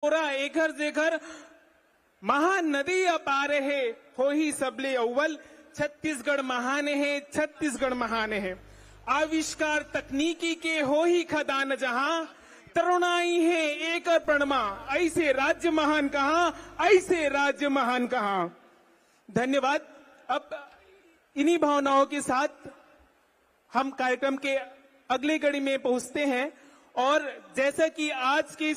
पोरा एकर जेकर महानदी अपार है हो ही सबले अव्वल। छत्तीसगढ़ महान है, छत्तीसगढ़ महान है। आविष्कार तकनीकी के हो ही खदान जहां, तरुणाई है एक प्रणमा। ऐसे राज्य महान कहां, ऐसे राज्य महान कहां। धन्यवाद। अब इन्हीं भावनाओं के साथ हम कार्यक्रम के अगले कड़ी में पहुंचते हैं। और जैसा कि आज की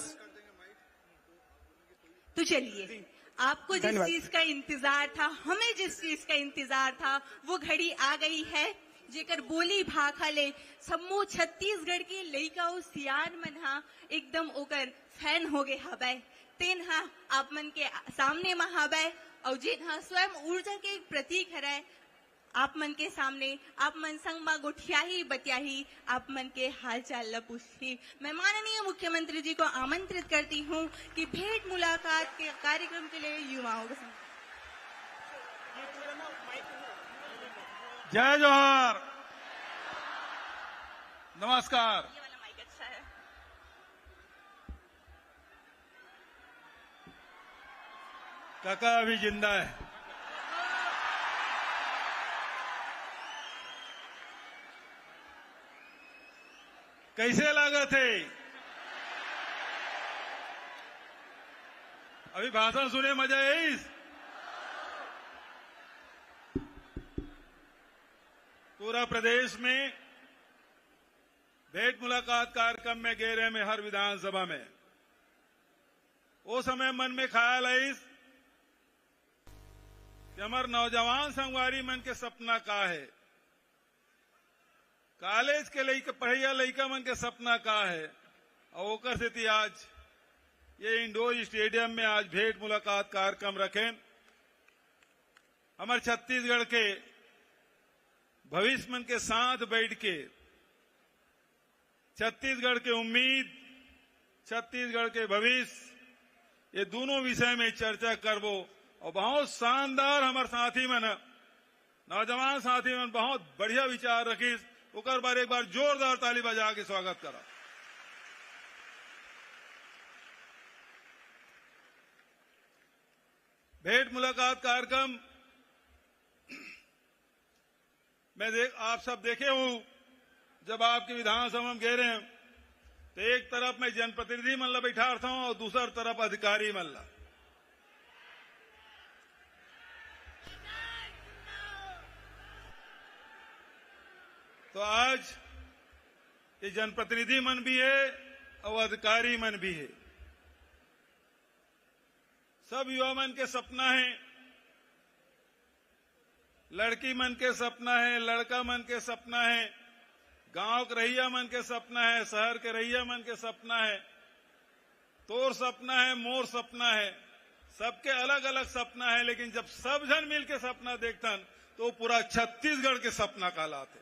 तो चलिए, आपको जिस चीज का इंतजार था, हमें जिस चीज का इंतजार था, वो घड़ी आ गई है जेकर बोली भाखा ले सम्मो छत्तीसगढ़ की लइका और सियार मन हा एकदम ओकर फैन हो गए हबै। तेन हा आप मन के सामने में हबै और जेन हा स्वयं ऊर्जा के एक प्रतीक हरै। आप मन के सामने आप मन संग मा गोठियाही बतियाही, आप मन के हालचाल ल पूछी। मैं माननीय मुख्यमंत्री जी को आमंत्रित करती हूँ कि भेंट मुलाकात के कार्यक्रम के लिए युवाओं के संग। जय जोहार, नमस्कार। ये वाला माइक अच्छा है। काका अभी जिंदा है। कैसे लगा थे? अभी भाषण सुने मजा है इस? पूरा प्रदेश में भेंट मुलाकात कार्यक्रम में घेरे में हर विधानसभा में वो समय मन में ख्याल है इस कि हमारे नौजवान संगवारी मन के सपना का है, कॉलेज के लइका पढ़ैया लइका मन के सपना का है। और ओकर से आज ये इंडोर स्टेडियम में आज भेंट मुलाकात कार्यक्रम रखें। हमारे छत्तीसगढ़ के भविष्य मन के साथ बैठ के छत्तीसगढ़ के उम्मीद, छत्तीसगढ़ के भविष्य, ये दोनों विषय में चर्चा करबो। और बहुत शानदार हमारे साथी मन, नौजवान साथी मन बहुत बढ़िया विचार रखी। उकर बार एक बार जोरदार ताली बजा के स्वागत करा। भेंट मुलाकात कार्यक्रम मैं आप सब देखे हूं, जब आपके विधानसभा में गए रहे तो एक तरफ मैं जनप्रतिनिधि मन ला बैठा था और दूसरी तरफ अधिकारी मन ला। तो आज ये जनप्रतिनिधि मन भी है और अधिकारी मन भी है। सब युवा मन के सपना है, लड़की मन के सपना है, लड़का मन के सपना है, गांव के रैया मन के सपना है, शहर के रैया मन के सपना है, तोर सपना है, मोर सपना है। सबके अलग अलग सपना है, लेकिन जब सब जन मिल के सपना देखतन तो पूरा छत्तीसगढ़ के सपना कहलाते।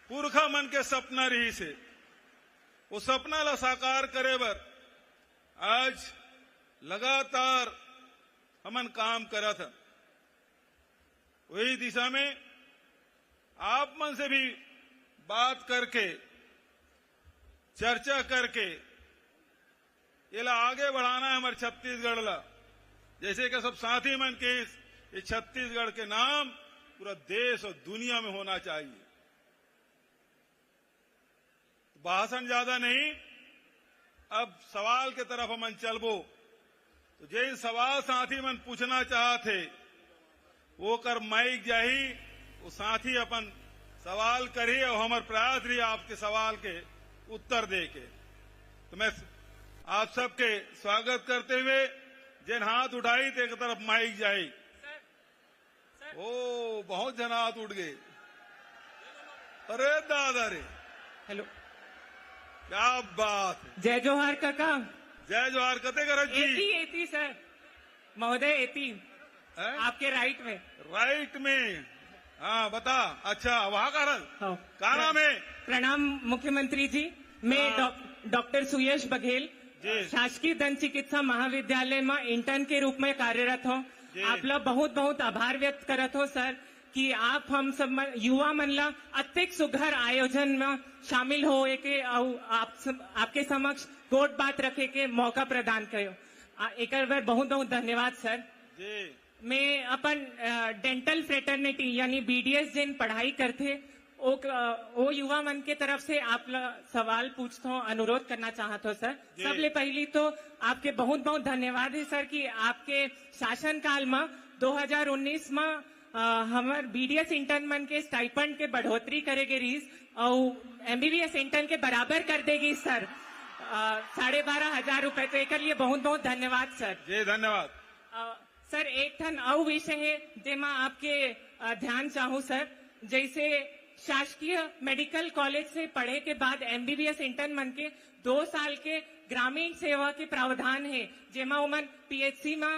पुरखा मन के सपना रही से वो सपना ला साकार करे बर आज लगातार हमन काम करत हन। वही दिशा में आप मन से भी बात करके, चर्चा करके ये ला आगे बढ़ाना है हमारे छत्तीसगढ़ ला। जैसे कि सब साथी मन के ये छत्तीसगढ़ के नाम पूरा देश और दुनिया में होना चाहिए। भाषण ज्यादा नहीं, अब सवाल के तरफ हमन चलबो। तो जिन सवाल साथी मन पूछना चाहते वो कर माइक जाही, वो साथी अपन सवाल करी और हमार प्रयास रही आपके सवाल के उत्तर दे के। तो मैं आप सबके स्वागत करते हुए जिन हाथ उठाई तो एक तरफ माइक जाही। ओ बहुत जन हाथ उठ गए। अरे दादा रे, हेलो, क्या बात है। जय जोहार काका। जय जोहार। कते करत जी? एती सर महोदय, एती आपके राइट में। राइट में, हाँ बता। अच्छा वहाँ कारण का नाम है? प्रणाम मुख्यमंत्री जी, मैं डॉक्टर सुयश बघेल शासकीय दंत चिकित्सा महाविद्यालय में इंटर्न के रूप में कार्यरत हूँ। आप लोग बहुत बहुत आभार व्यक्त करत हो सर कि आप हम सब युवा मन ला अत्यधिक सुघर आयोजन में शामिल हो के आपके समक्ष कोट बात रखे के मौका प्रदान कयो। एक बार बहुत बहुत धन्यवाद सर जी। मैं अपन डेंटल फ्रेटर्निटी यानी बीडीएस जिन पढ़ाई करते वो युवा मन के तरफ से आप सवाल पूछता हूँ, अनुरोध करना चाहता हूँ सर। सबले पहली तो आपके बहुत बहुत धन्यवाद है सर कि आपके शासन काल में 2019 में हमारे बीडीएस इंटर्न मन के स्टाइपेंड के बढ़ोतरी करेगी रीस और एमबीबीएस इंटर्न के बराबर कर देगी सर 12,500 रुपए। तो एक लिए बहुत बहुत धन्यवाद सर। जी धन्यवाद। सर एक ठन और विषय है जेमा आपके ध्यान चाहूँ सर, जैसे शासकीय मेडिकल कॉलेज से पढ़े के बाद एमबीबीएस इंटर्न मन के 2 साल के ग्रामीण सेवा के प्रावधान है जेमा उमन पीएचसी में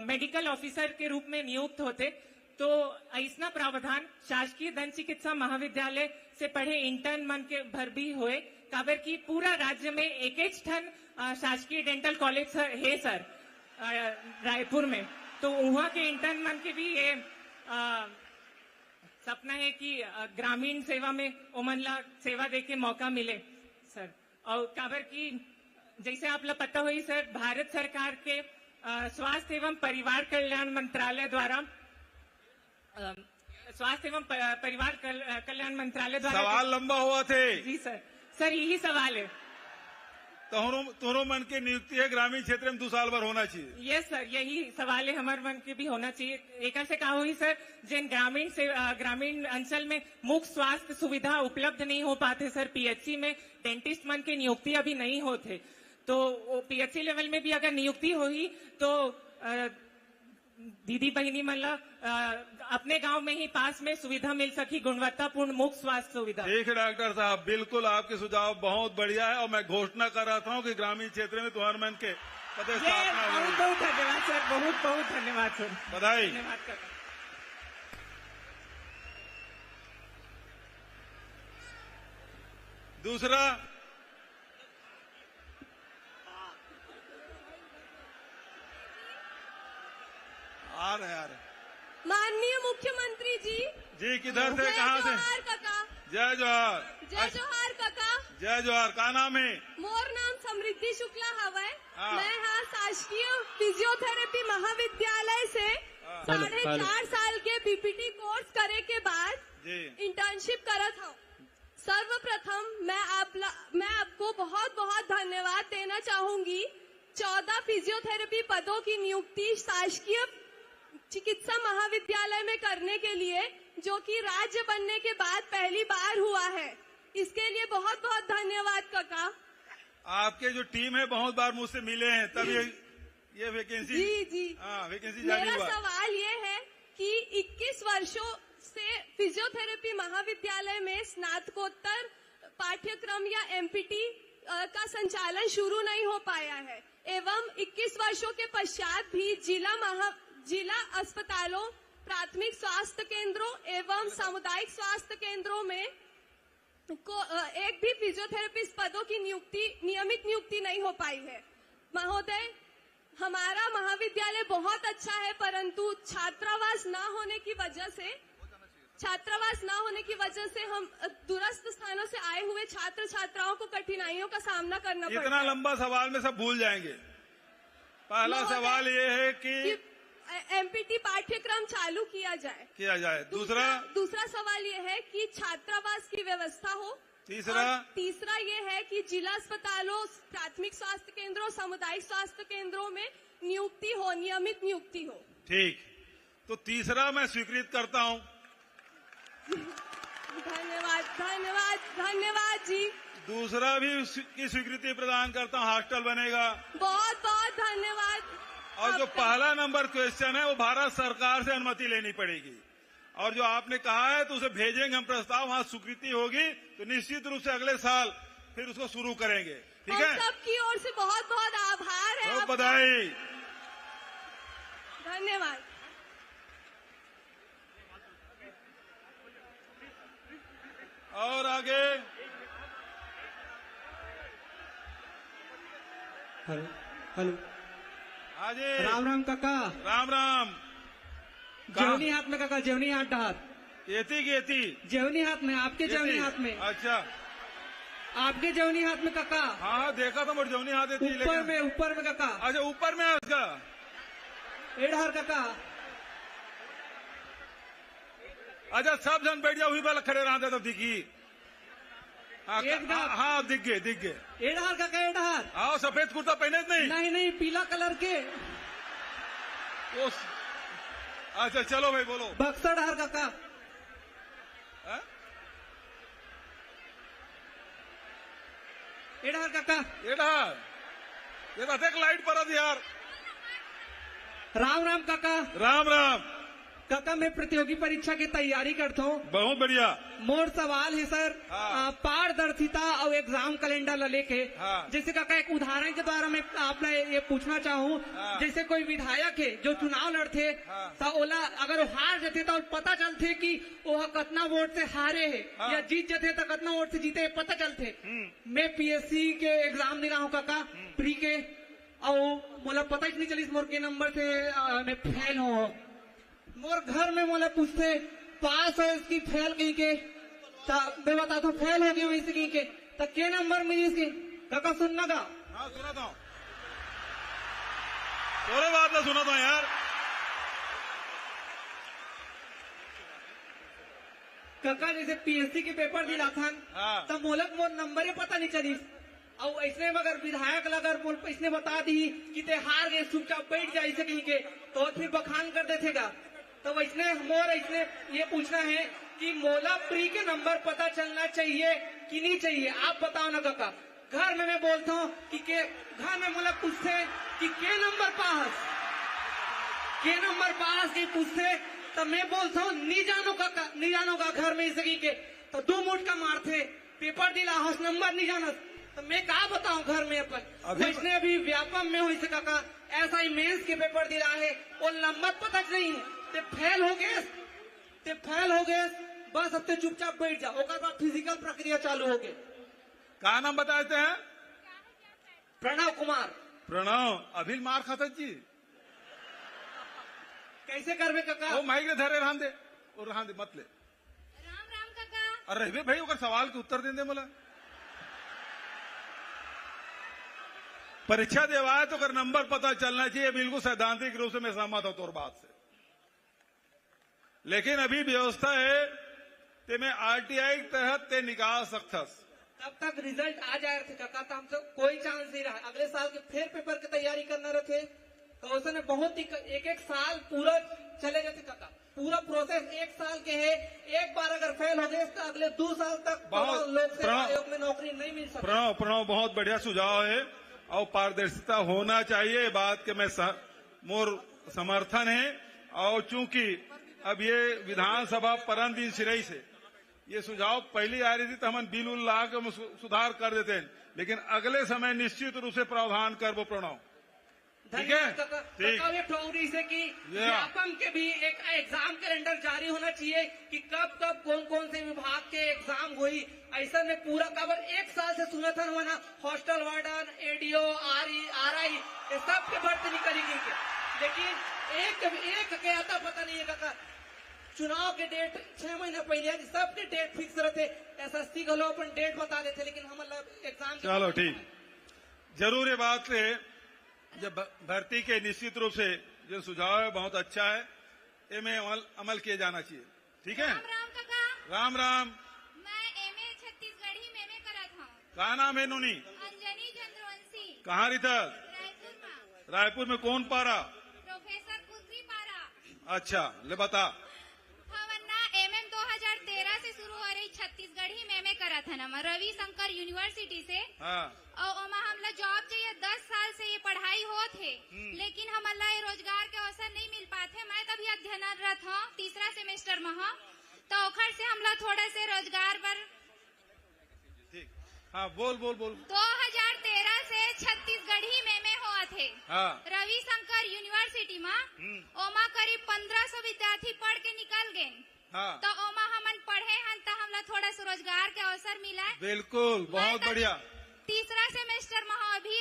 मेडिकल ऑफिसर के रूप में नियुक्त होते। तो ऐसा प्रावधान शासकीय दंत चिकित्सा महाविद्यालय से पढ़े इंटर्न मन के भर भी हुए, काबर की पूरा राज्य में एक ठन शासकीय डेंटल कॉलेज है सर रायपुर में। तो वहाँ के इंटर्न मन के भी ये सपना है कि ग्रामीण सेवा में उमन ला सेवा देके मौका मिले सर। और काबर की जैसे आप ला पता हुई सर, भारत सरकार के स्वास्थ्य एवं परिवार कल्याण मंत्रालय द्वारा स्वास्थ्य एवं परिवार कल्याण मंत्रालय द्वारा सवाल लंबा हुआ थे। जी सर, सर यही सवाल है। तोहरों मन की नियुक्ति है ग्रामीण क्षेत्र में 2 साल भर होना चाहिए। यस सर, यही सवाल है हमारे मन के भी होना चाहिए। एक से कहा हुई सर, जिन ग्रामीण अंचल में मुख्य स्वास्थ्य सुविधा उपलब्ध नहीं हो पाते सर, पीएचसी में डेंटिस्ट मन की नियुक्ति अभी नहीं होते, तो पीएचसी लेवल में भी अगर नियुक्ति हुई तो दीदी बहिनी मतलब अपने गांव में ही पास में सुविधा मिल सकी, गुणवत्तापूर्ण मुख्य स्वास्थ्य सुविधा। ठीक है डॉक्टर साहब, बिल्कुल आपके सुझाव बहुत बढ़िया है और मैं घोषणा कर रहा था कि ग्रामीण क्षेत्र में तुम्हारे मन के प्रतिस्थापना होगी। बहुत बहुत धन्यवाद सर, बहुत बहुत धन्यवाद सर, बधाई। धन्यवाद करता। दूसरा आ रहे माननीय मुख्यमंत्री जी। जी किधर से, कहाँ से? जोहार काका। जय जोहार। जय जोहार काका। जय जोहार। का नाम है? मोर नाम समृद्धि शुक्ला हवाए। हाँ। मैं हाँ शासकीय फिजियोथेरेपी महाविद्यालय से 4.5 साल के बीपीटी कोर्स करे के बाद इंटर्नशिप करत हूँ। सर्वप्रथम मैं आपको बहुत बहुत धन्यवाद देना चाहूंगी। 14 फिजियोथेरेपी पदों की नियुक्ति शासकीय चिकित्सा महाविद्यालय में करने के लिए, जो कि राज्य बनने के बाद पहली बार हुआ है। इसके लिए बहुत बहुत धन्यवाद काका। आपके जो टीम है बहुत बार मुझसे मिले हैं, तब ये वैकेंसी। जी वैकेंसी जारी हुआ। मेरा सवाल ये है कि 21 वर्षों से फिजियोथेरेपी महाविद्यालय में स्नातकोत्तर पाठ्यक्रम या एमपीटी का संचालन शुरू नहीं हो पाया है एवं 21 वर्षों के पश्चात भी जिला अस्पतालों, प्राथमिक स्वास्थ्य केंद्रों एवं सामुदायिक स्वास्थ्य केंद्रों में एक भी फिजियोथेरेपिस्ट पदों की नियमित नियुक्ति नहीं हो पाई है। महोदय, हमारा महाविद्यालय बहुत अच्छा है, परंतु छात्रावास न होने की वजह से हम दूरस्थ स्थानों से आए हुए छात्र छात्राओं को कठिनाइयों का सामना करना पड़ता है। इतना लंबा सवाल में सब भूल जाएंगे। पहला सवाल ये है कि एमपीटी पाठ्यक्रम चालू किया जाए। दूसरा सवाल ये है कि छात्रावास की व्यवस्था हो। तीसरा ये है कि जिला अस्पतालों, प्राथमिक स्वास्थ्य केंद्रों, सामुदायिक स्वास्थ्य केंद्रों में नियुक्ति हो, नियमित नियुक्ति हो। ठीक, तो तीसरा मैं स्वीकृत करता हूँ। धन्यवाद जी। दूसरा भी की स्वीकृति प्रदान करता हूँ, हॉस्टल बनेगा। बहुत बहुत धन्यवाद। और जो पहला नंबर क्वेश्चन है वो भारत सरकार से अनुमति लेनी पड़ेगी, और जो आपने कहा है तो उसे भेजेंगे हम प्रस्ताव, वहाँ स्वीकृति होगी तो निश्चित रूप से अगले साल फिर उसको शुरू करेंगे। ठीक है, सबकी ओर से बहुत बहुत आभार है। बधाई, धन्यवाद। और आगे हेलो आजे। राम राम काका। राम राम। जेवनी हाथ में काका, जेवनी हाथ। एती की एती जेवनी हाथ में, आपके जेवनी हाथ में। अच्छा, आपके जवनी हाथ में काका। हाँ देखा तो मोर जौनी हाथ देती ऊपर में काका। अच्छा ऊपर में है उसका। एडहर काका। अच्छा सब जन बैठ जाओ, वही वाला खड़े रहा तब दिखी। हाँ दिख गए। एडहर काका एडहर। आओ सफेद कुर्ता पहने नहीं। नहीं पीला कलर के। अच्छा चलो भाई बोलो। बक्सर डहर काका। एडहर काका। एडहर ये तो देख लाइट पर यार। राम काका। राम काका मैं प्रतियोगी परीक्षा की तैयारी करता हूँ। बहुत बढ़िया। मोर सवाल है सर हाँ। पारदर्शिता और एग्जाम कैलेंडर ला लेके। हाँ। जैसे काका एक उदाहरण के द्वारा मैं आपने ये पूछना चाहूँ। हाँ। जैसे कोई विधायक है जो चुनाव लड़ते हाँ। तो ओला अगर वो हार जाते तो पता चलते कि वो कितना वोट से हारे है। हाँ। या जीत जाते तो कितना वोट से जीते पता चलते। मैं पीएससी के एग्जाम दे रहा हूँ काका प्री के, और मोला पता ही नहीं चली मोर के नंबर से मैं फेल हूँ। मोर घर में मोला पूछते पास हो इसकी फेल कहीं के, मैं बताता हूँ फेल हो गई हूँ इसकी के, तो के नंबर मिली इसकी काका सुनना का। हाँ सुना था, थोड़े बात ना सुना था यार। काका जैसे पीएससी के पेपर दिला था हाँ। तब मोलक मोर नंबर ही पता नहीं चली, और इसने मगर विधायक अगर इसने बता दी कि ते हार गए चुपचाप बैठ जाए इसे कहीं के, तो फिर बखान कर देगा। तो इसने ये पूछना है कि मोला प्री के नंबर पता चलना चाहिए कि नहीं चाहिए, आप बताओ ना काका। घर में मैं बोलता हूँ कि घर में मोला पूछते कि के नंबर पास के पूछते, तो मैं बोलता हूँ नहीं जानो का घर में इसे के, तो 2 मुठ का मारते पेपर दिला हौस नंबर नहीं जाना, तो मैं क्या बताऊं घर में अपन। इसने अभी व्यापम में हुई से काका ऐसा ही मेंस के पेपर दिला है और नंबर पता नहीं है, ते फेल हो गए बस अब ते चुपचाप बैठ जाओ, ओकर बाद फिजिकल प्रक्रिया चालू हो गए। क्या नाम बताते हैं? प्रणव कुमार। प्रणव अभी मार खाता जी कैसे करबे काका? वो माइक धरे रहन दे और रहन दे मत ले। राम काका। अरे रहबे भाई ओकर सवाल के उत्तर दे मोला। परीक्षा देवा है तो अगर नंबर पता चलना चाहिए, बिल्कुल सैद्धांतिक रूप से मैं सहमत हूं तोर बात से, लेकिन अभी व्यवस्था है ते में आरटीआई के तहत ते निकाल सकथस। तब तक रिजल्ट आ जाए थे काका, तो हमसे कोई चांस नहीं रहा। अगले साल के फिर पेपर की तैयारी करना रहे तो उसने बहुत ही एक साल पूरा चले जाते काका। पूरा प्रोसेस 1 साल के है, एक बार अगर फेल हो गए तो अगले 2 साल तक लोक सेवा आयोग में नौकरी नहीं मिल सकती। प्रणव बहुत बढ़िया सुझाव है और पारदर्शिता होना चाहिए, बात के मैं मोर समर्थन है। और चूंकि अब ये विधानसभा परम दिन सिरई से ये सुझाव पहली आ रही थी तो हम बिल उल ला के सुधार कर देते हैं, लेकिन अगले समय निश्चित रूप से प्रावधान कर वो प्रणव। ठीक है ठीक से कि व्यापम के भी एक एग्जाम कैलेंडर जारी होना चाहिए कि कब कौन से विभाग के एग्जाम हुई। ऐसा में पूरा खबर 1 साल से सुना था ना, हॉस्टल वार्डन, एडीओ, आरआई ये सब के भर्ती निकली गई, लेकिन एक के आता पता नहीं है काका। चुनाव के डेट 6 महीने पहले सबके डेट फिक्स रहते, एसएससी को लोग अपन डेट बता देते, लेकिन हम एग्जाम। चलो ठीक, जरूर ये बात है जब भर्ती के निश्चित रूप से जो सुझाव है बहुत अच्छा है, इनमें अमल किया जाना चाहिए। ठीक है राम मैं एमए छत्तीसगढ़ी में करा था। कहा नाम है नूनी? अंजनी चंद्रवंशी। कहाँ रही था? रायपुर में कौन पारा? प्रोफेसर कुत्री पारा। अच्छा ले बता। हमन्ना एमएम 2013 से शुरू हो रही छत्तीसगढ़ी में करा था ना रविशंकर यूनिवर्सिटी से। हाँ। और हमला जॉब चाहिए 10 साल से ये पढ़ाई हो थे, लेकिन हमला रोजगार के अवसर नहीं मिल पाते। मैं तभी अध्ययनरत हूँ 3रा सेमेस्टर में हूँ, तो ओखर से हमला थोड़ा से रोजगार पर। ठीक हाँ बोल 2013 से छत्तीसगढ़ी में हुआ थे। हाँ। रविशंकर यूनिवर्सिटी में ओमा करीब 1500 विद्यार्थी पढ़ के निकल गए। हाँ। तो ओमा हमन पढ़े हन तो हमला थोड़ा सा रोजगार के अवसर मिला। बिल्कुल बहुत बढ़िया। 3रा सेमेस्टर में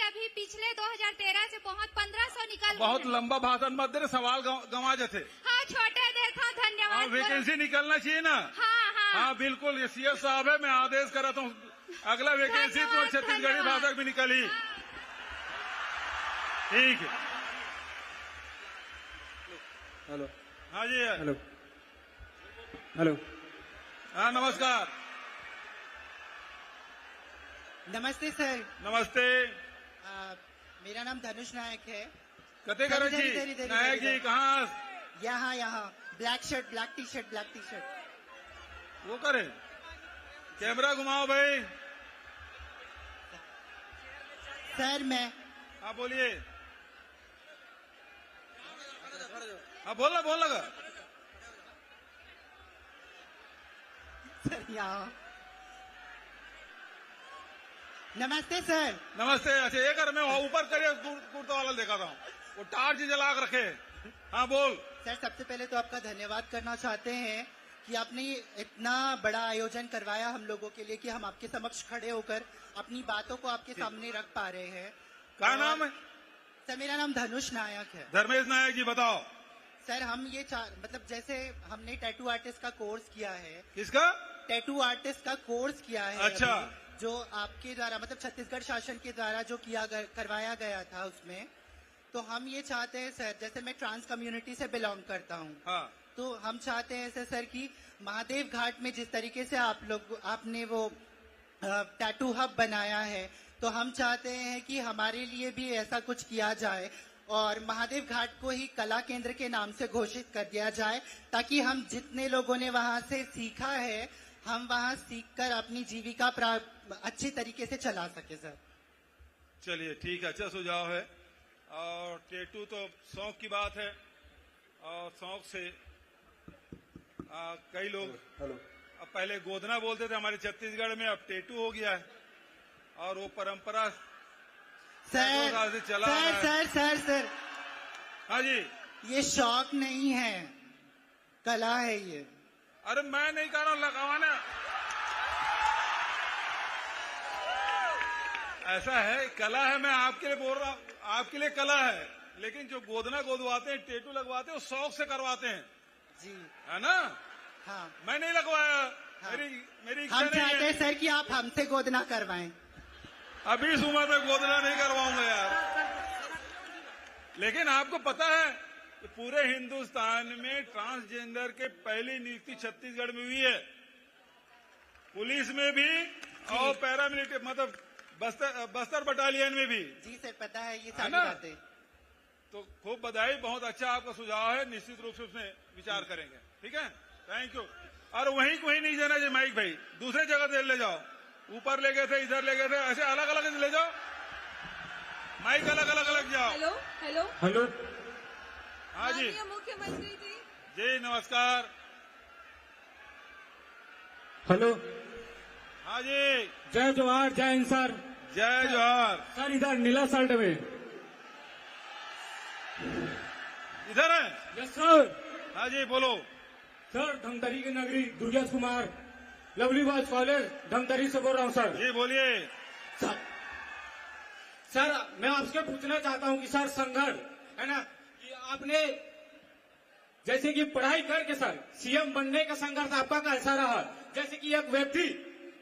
अभी पिछले 2013 से पहुँच 1500 निकल। बहुत लंबा भाषण मत दे, सवाल गंवा जाते। हाँ छोटे देता धन्यवाद। वैकेंसी निकलना चाहिए ना। हाँ हाँ बिल्कुल, ये सीएस साहब है, मैं आदेश कर रहा हूँ अगला वैकेंसी तो छत्तीसगढ़ी भाषा भी निकली। ठीक है। हेलो। हाँ जी। हेलो। हेलो। हाँ नमस्कार। नमस्ते सर। नमस्ते। मेरा नाम धनुष नायक है। कते करण जी नायक जी कहाँ? यहाँ black shirt, black T shirt, black T shirt. वो करे कैमरा घुमाओ भाई। सर मैं हाँ बोलिए। हाँ बोल लगा। सर यहाँ। नमस्ते सर। नमस्ते। अच्छा ये कर, मैं ऊपर करिए कुर्ता वाला देखा था, वो टार्च जला के रखे। हाँ बोल। सर सबसे पहले तो आपका धन्यवाद करना चाहते हैं कि आपने ये इतना बड़ा आयोजन करवाया हम लोगों के लिए कि हम आपके समक्ष खड़े होकर अपनी बातों को आपके सामने रख पा रहे हैं। क्या नाम है? सर मेरा नाम धनुष नायक है। धर्मेश नायक जी बताओ। सर हम ये मतलब जैसे हमने टैटू आर्टिस्ट का कोर्स किया है। किसका? टैटू आर्टिस्ट का कोर्स किया है। अच्छा। जो आपके द्वारा मतलब छत्तीसगढ़ शासन के द्वारा जो करवाया गया था उसमें, तो हम ये चाहते हैं सर, जैसे मैं ट्रांस कम्युनिटी से बिलोंग करता हूँ। हाँ। तो हम चाहते हैं ऐसे सर कि महादेव घाट में जिस तरीके से आपने वो टैटू हब बनाया है, तो हम चाहते हैं कि हमारे लिए भी ऐसा कुछ किया जाए और महादेव घाट को ही कला केंद्र के नाम से घोषित कर दिया जाए, ताकि हम जितने लोगों ने वहां से सीखा है, हम वहां सीखकर अपनी जीविका अच्छी तरीके से चला सके सर। चलिए ठीक है, अच्छा सुझाव है। और टैटू तो शौक की बात है, और शौक से कई लोग अब पहले गोदना बोलते थे हमारे छत्तीसगढ़ में, अब टैटू हो गया है और वो परंपरा सर चला सर सर सर सर हाँ जी। ये शौक नहीं है, कला है ये। अरे मैं नहीं कह रहा हूं लगावाना, ऐसा है कला है। मैं आपके लिए बोल रहा हूँ, आपके लिए कला है, लेकिन जो गोदना गोदवाते हैं, टैटू लगवाते हैं, वो शौक से करवाते हैं जी है ना। हाँ मैं नहीं लगवाया। हाँ। मेरी इच्छा हम नहीं चाहते हैं है। सर कि आप हमसे गोदना करवाएं। अभी इस उम्र में गोदना नहीं करवाऊंगा यार। लेकिन आपको पता है कि पूरे हिंदुस्तान में ट्रांसजेंडर के पहली नियुक्ति छत्तीसगढ़ में हुई है, पुलिस में भी और पैरामिलिट्री मतलब बस्तर बटालियन में भी। जी सर पता है ये सारी ना? बातें। तो खूब बधाई, बहुत अच्छा आपका सुझाव है, निश्चित रूप से उसमें विचार करेंगे। ठीक है, थैंक यू। और वहीं कोई नहीं जाना चाहिए माइक भाई, दूसरे जगह दे ले जाओ, ऊपर ले गए थे, इधर ले गए थे, ऐसे अलग अलग ले जाओ, माइक अलग अलग जाओ। Hello hello hello. हाँ जी माननीय मुख्यमंत्री जी। जी नमस्कार। हेलो। हाँ जी जय जवाहर जय हिंद सर। जय जोहार। सर इधर नीला शर्ट में। इधर है। Yes sir. हाँ जी बोलो। सर धमतरी की नगरी Durgesh Kumar, lovely boys college Dhamtari से बोल रहा हूँ सर। जी बोलिए। सर मैं आपसे पूछना चाहता हूँ कि सर संघर्ष है ना, कि आपने जैसे कि पढ़ाई करके सर सीएम बनने का संघर्ष आपका कैसा रहा? जैसे कि एक व्यक्ति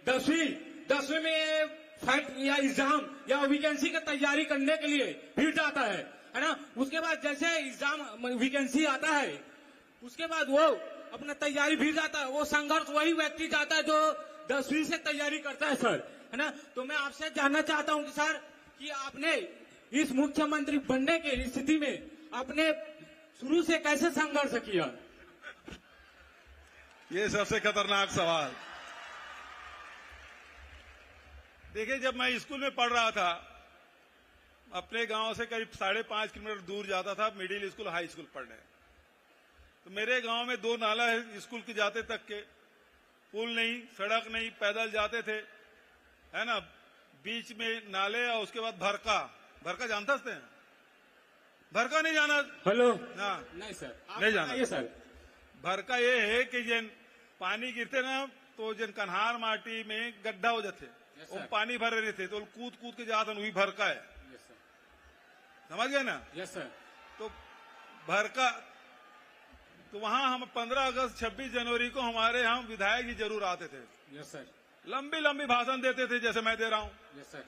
10वीं में फाइट या एग्जाम या वैकेंसी की तैयारी करने के लिए फिर जाता है ना, उसके बाद जैसे एग्जाम वैकेंसी आता है, उसके बाद वो अपना तैयारी फिर जाता है, वो संघर्ष वही व्यक्ति जाता है जो 10वीं से तैयारी करता है सर, है ना। तो मैं आपसे जानना चाहता हूँ कि सर कि आपने इस मुख्यमंत्री बनने की स्थिति में आपने शुरू से कैसे संघर्ष किया? ये सबसे खतरनाक सवाल। देखिए जब मैं स्कूल में पढ़ रहा था, अपने गांव से करीब 5.5 किलोमीटर दूर जाता था मिडिल स्कूल हाई स्कूल पढ़ने। तो मेरे गांव में 2 नाला है स्कूल के जाते तक के, पुल नहीं, सड़क नहीं, पैदल जाते थे, है ना। बीच में नाले और उसके बाद भरका जानता हैं? भरका नहीं जाना? हेलो। ना नहीं सर नहीं जाना। ये सर भरका ये है कि जन पानी गिरते ना, तो जन कन्हार माटी में गड्ढा हो जाते, वो पानी भरे रहते, तो कूद कूद के जाते, वही भरका है। समझ गए ना? Yes sir. तो भरका, तो वहां हम 15 अगस्त 26 जनवरी को हमारे यहाँ विधायक जी जरूर आते थे, यस सर। लंबी लंबी भाषण देते थे जैसे मैं दे रहा हूं। Yes sir.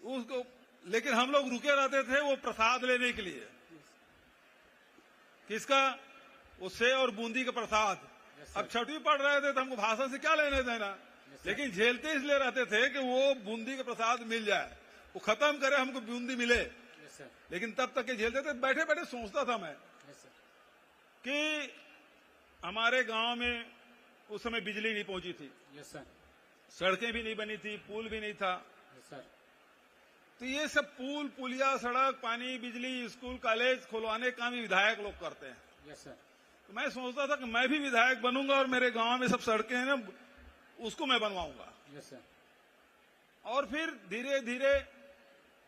उसको लेकिन हम लोग रुके रहते थे वो प्रसाद लेने के लिए। किसका? वो सेव और बूंदी का प्रसाद। अब छठवीं पढ़ रहे थे तो हमको भाषण से क्या लेने देना, लेकिन झेलते इसलिए रहते थे कि वो बूंदी का प्रसाद मिल जाए, वो खत्म करे, हमको बूंदी मिले। लेकिन तब तक के झेलते थे। बैठे बैठे सोचता था मैं कि हमारे गांव में उस समय बिजली नहीं पहुंची थी, सड़कें भी नहीं बनी थी, पुल भी नहीं था। तो ये सब पुल, पुलिया, सड़क, पानी, बिजली, स्कूल, कॉलेज खुलवाने का काम विधायक लोग करते हैं। तो मैं सोचता था कि मैं भी विधायक बनूंगा और मेरे गांव में सब सड़कें हैं ना, उसको मैं बनवाऊंगा। और फिर धीरे धीरे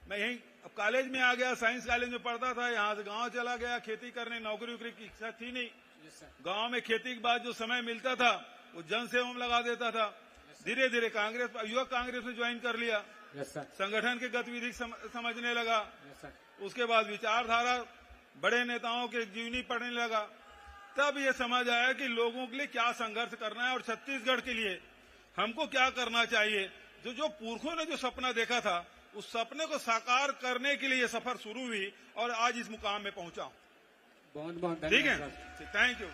मैं यही अब कॉलेज में आ गया, साइंस कॉलेज में पढ़ता था, यहां से गांव चला गया खेती करने। नौकरी वोकरी की इच्छा थी नहीं। गांव में खेती के बाद जो समय मिलता था वो जन सेवा में लगा देता था। धीरे धीरे कांग्रेस, युवक कांग्रेस में ज्वाइन कर लिया। संगठन की गतिविधि समझने लगा। उसके बाद विचारधारा, बड़े नेताओं के जीवनी पढ़ने लगा। तब ये समझ आया कि लोगों के लिए क्या संघर्ष करना है और छत्तीसगढ़ के लिए हमको क्या करना चाहिए। जो पुरखों ने जो सपना देखा था, उस सपने को साकार करने के लिए ये सफर शुरू हुई और आज इस मुकाम में पहुंचा हूं। बहुत बहुत ठीक है, थैंक यू।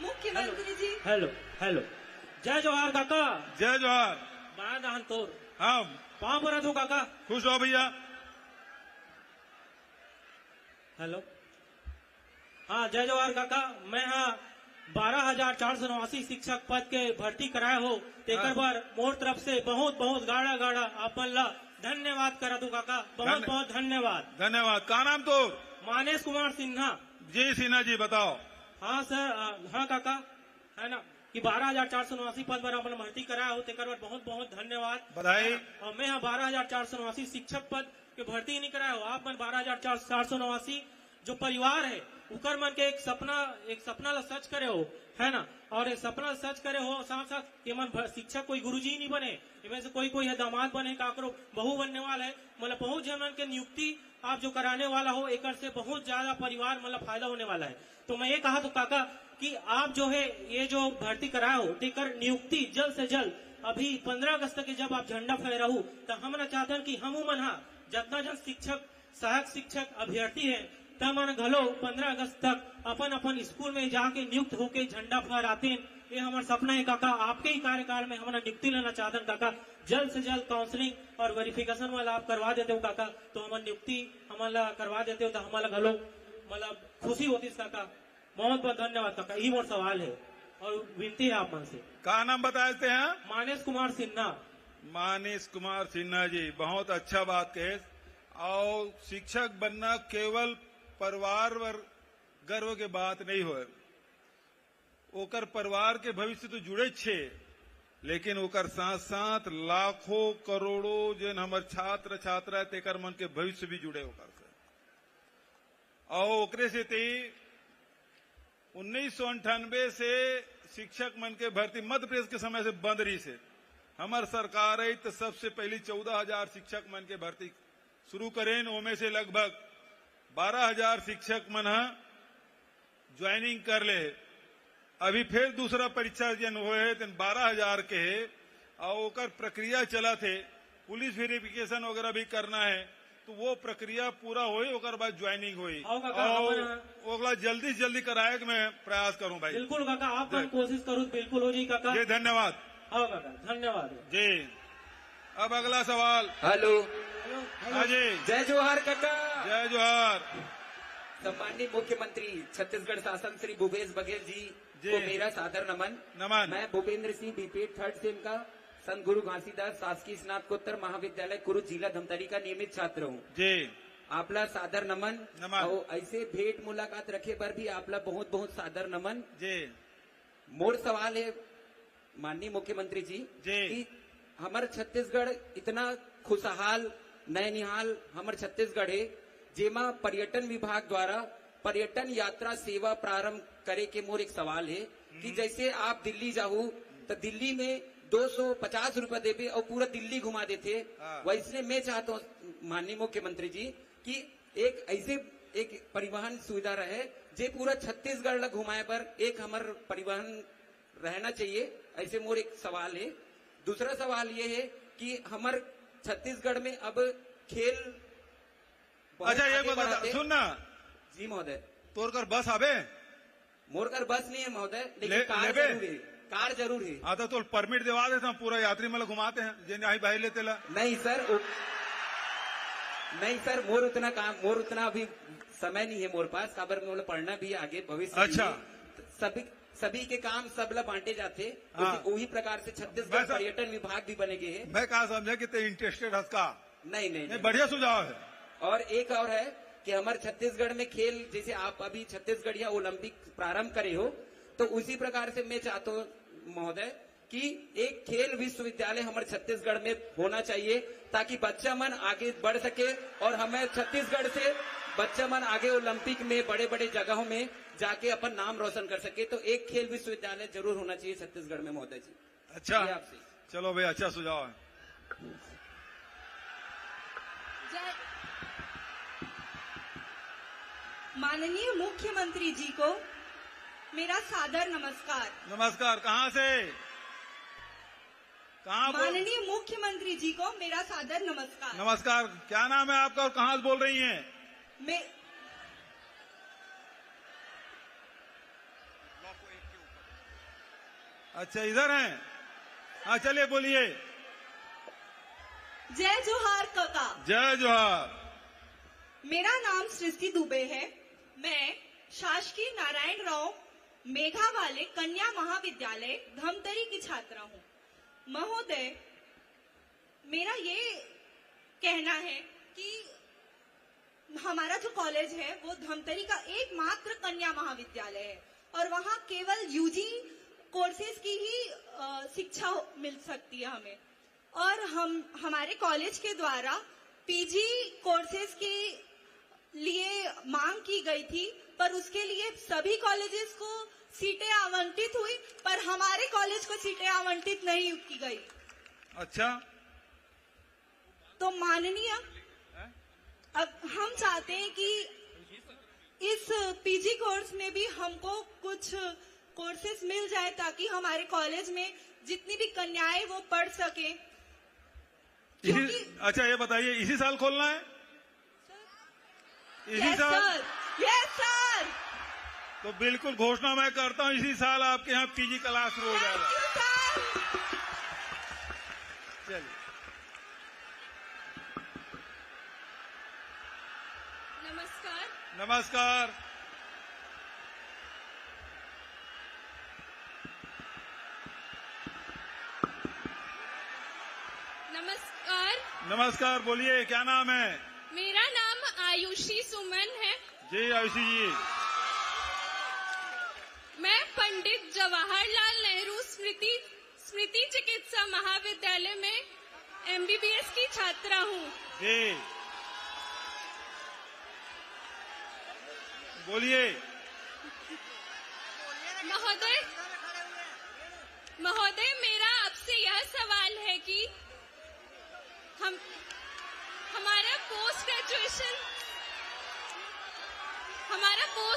मुख्यमंत्री जी। हेलो हेलो, जय जोहार काका। जय जोहार। बड़ा दान तोर। हाँ, पाँव पर तू काका। खुश हो भैया। हेलो, हाँ जय जोहार काका। मैं 12,489 शिक्षक पद के भर्ती कराए हो, तेकर पर मोर तरफ से बहुत बहुत गाड़ा गाड़ा आपन ला धन्यवाद करा तू काका। बहुत बहुत धन्यवाद। धन्यवाद। का नाम तो? मानेश कुमार सिन्हा। जी सिन्हा जी, बताओ। हाँ सर, हाँ काका, है ना कि 12,489 पद पर आपने भर्ती कराया हो, तेकर पर बहुत बहुत धन्यवाद, बधाई। और मैं 12,489 शिक्षक पद के भर्ती नहीं कराया हो। आप मन 12,489 जो परिवार है उकर मन के एक सपना ला सच करे हो, है ना, और एक सपना सच करे हो। साथ साथ ये मन शिक्षक कोई गुरुजी नहीं बने, इनमें से कोई है दामाद बने, काकरो बहू बनने वाला है, मतलब बहुत जनन के नियुक्ति आप जो कराने वाला हो, एक से बहुत ज्यादा परिवार मतलब फायदा होने वाला है। तो मैं ये कहा तो काका कि आप जो है ये जो भर्ती कराया हो, तेकर नियुक्ति जल्द से जल्द अभी 15 अगस्त के जब आप झंडा फहराहू तो हम चाहते कि हम मन जितना जन शिक्षक, सहायक शिक्षक अभ्यर्थी है तब मन घलो 15 अगस्त तक अपन अपन स्कूल में जाके नियुक्त होके झंडा फहराते। ये हमारा सपना है काका। आपके ही कार्यकाल में हमारा नियुक्ति लेना चाहते हैं काका। जल्द से जल्द काउंसलिंग और वेरिफिकेशन वाला आप करवा देते हो काका, तो हमारी नियुक्ति हमारा करवा देते हो तो हमारा घलो मतलब खुशी होती है काका। बहुत बहुत धन्यवाद काका। यही मोर सवाल है और विनती है आप मन से। का नाम बताते हैं? मानेश कुमार सिन्हा। मानेश कुमार सिन्हा जी, बहुत अच्छा बात कहे। और शिक्षक बनना केवल परिवार वर गर्व के बात नहीं हो, ओकर परिवार के भविष्य तो जुड़े छे, लेकिन ओकर साथ साथ लाखों करोड़ों जन हमार छात्र छात्रा तेकर मन के भविष्य भी जुड़े ओकर से। और ओकरे से 1998 से शिक्षक मन के भर्ती मध्य प्रदेश के समय से बंद रही से हमार सरकार आई तो सबसे पहली 14,000 शिक्षक मन के भर्ती शुरू करें। ओमे से लगभग 12,000 शिक्षक मन ज्वाइनिंग कर ले। अभी फिर दूसरा परीक्षा जन हुए तो 12,000 के है और ओकर प्रक्रिया चला थे। पुलिस वेरिफिकेशन वगैरह भी करना है, तो वो प्रक्रिया पूरा हुई, ओकर बाद ज्वाइनिंग हुई और ओकला जल्दी से जल्दी कराए के मैं प्रयास करूं भाई। बिल्कुल काका, आप कोशिश करूँ बिल्कुल हो जी काका। जी धन्यवाद। हाँ काका, धन्यवाद जी। अब अगला सवाल। हेलो। हाँ जी, जय जोहार काका। जय जोहार। सम्मानित मुख्यमंत्री छत्तीसगढ़ शासन श्री भूपेश बघेल जी को मेरा सादर नमन। मैं Bhupendra Singh BPEd 3rd same का संत गुरु घासीदास शासकीय स्नातकोत्तर महाविद्यालय कुरुद जिला धमतरी का नियमित छात्र हूँ जी। आपला सादर नमन। और ऐसे भेंट मुलाकात रखे पर भी आपला बहुत बहुत सादर नमन जी। मोर सवाल है माननीय मुख्यमंत्री जी कि हमारे छत्तीसगढ़ इतना खुशहाल नैनिहाल हमारे छत्तीसगढ़ है, जेमा पर्यटन विभाग द्वारा पर्यटन यात्रा सेवा प्रारंभ करे के मोर एक सवाल है कि जैसे आप दिल्ली जाओ तो दिल्ली में 250 रुपए देवे और पूरा दिल्ली घुमा देते, वैसे मैं चाहता हूँ माननीय मुख्यमंत्री जी कि एक ऐसे एक परिवहन सुविधा रहे जे पूरा छत्तीसगढ़ लग घुमाए पर एक हमार परिवहन रहना चाहिए। ऐसे मोर एक सवाल है। दूसरा सवाल ये है कि हमार छत्तीसगढ़ में अब खेल अच्छा ये बता सुनना जी महोदय, तोड़कर बस आवे मोरकर बस नहीं है महोदय, लेकिन कार जरूर है, कार जरूर है। हाँ तो परमिट दिवा देता हूँ, पूरा यात्री मतलब घुमाते हैं जिन्हें आई भाई लेते ला। नहीं सर मोर उतना अभी समय नहीं है मोर पास, खबर में पढ़ना भी आगे भविष्य। अच्छा सभी के काम सबला बांटे जाते, वही प्रकार से छत्तीसगढ़ पर्यटन विभाग भी बने गए हैं। मैं कहा समझा कि ते इंटरेस्टेड हस का? नहीं, बढ़िया सुझाव है। और एक और है कि हमारे छत्तीसगढ़ में खेल, जैसे आप अभी छत्तीसगढ़ या ओलंपिक प्रारंभ करे हो, तो उसी प्रकार से मैं चाहता हूँ महोदय कि एक खेल विश्वविद्यालय हमारे छत्तीसगढ़ में होना चाहिए ताकि बच्चा मन आगे बढ़ सके और हमें छत्तीसगढ़ से बच्चा मन आगे ओलंपिक में बड़े बड़े जगहों में जाके अपन नाम रोशन कर सके। तो एक खेल विश्वविद्यालय जरूर होना चाहिए छत्तीसगढ़ में महोदय जी। अच्छा आपसे चलो भाई, अच्छा सुझाव है। माननीय मुख्यमंत्री जी को मेरा सादर नमस्कार। नमस्कार। कहाँ से? कहाँ? माननीय मुख्यमंत्री जी को मेरा सादर नमस्कार। नमस्कार। क्या नाम है आपका और कहाँ से बोल रही हैं? मैं अच्छा इधर हैं। हाँ चलिए बोलिए। जय जोहार काका। जय जोहार। मेरा नाम सृष्टि दुबे है। मैं शासकीय नारायण राव मेघा वाले कन्या महाविद्यालय धमतरी की छात्रा हूँ। महोदय, मेरा ये कहना है कि हमारा जो कॉलेज है वो धमतरी का एकमात्र कन्या महाविद्यालय है और वहाँ केवल यूजी कोर्सेज की ही शिक्षा मिल सकती है हमें। और हमारे कॉलेज के द्वारा पीजी कोर्सेज के लिए मांग की गई थी, पर उसके लिए सभी कॉलेजेस को सीटें आवंटित हुई, पर हमारे कॉलेज को सीटें आवंटित नहीं की गई। अच्छा, तो माननीय, अब हम चाहते हैं कि इस पीजी कोर्स में भी हमको कुछ कोर्सेज मिल जाए ताकि हमारे कॉलेज में जितनी भी कन्याएं वो पढ़ सके। अच्छा ये बताइए, इसी साल खोलना है? इसी साल? Yes sir. तो बिल्कुल घोषणा मैं करता हूँ, इसी साल आपके यहाँ पीजी क्लास शुरू हो जाएगा। चलिए। नमस्कार। नमस्कार। नमस्कार। नमस्कार, बोलिए क्या नाम है? मेरा नाम आयुषी सुमन है। जी आयुषी जी। मैं पंडित जवाहरलाल नेहरू स्मृति चिकित्सा महाविद्यालय में एमबीबीएस की छात्रा हूँ। जी बोलिए। महोदय, मेरा आपसे यह सवाल है कि हमारा पोस्ट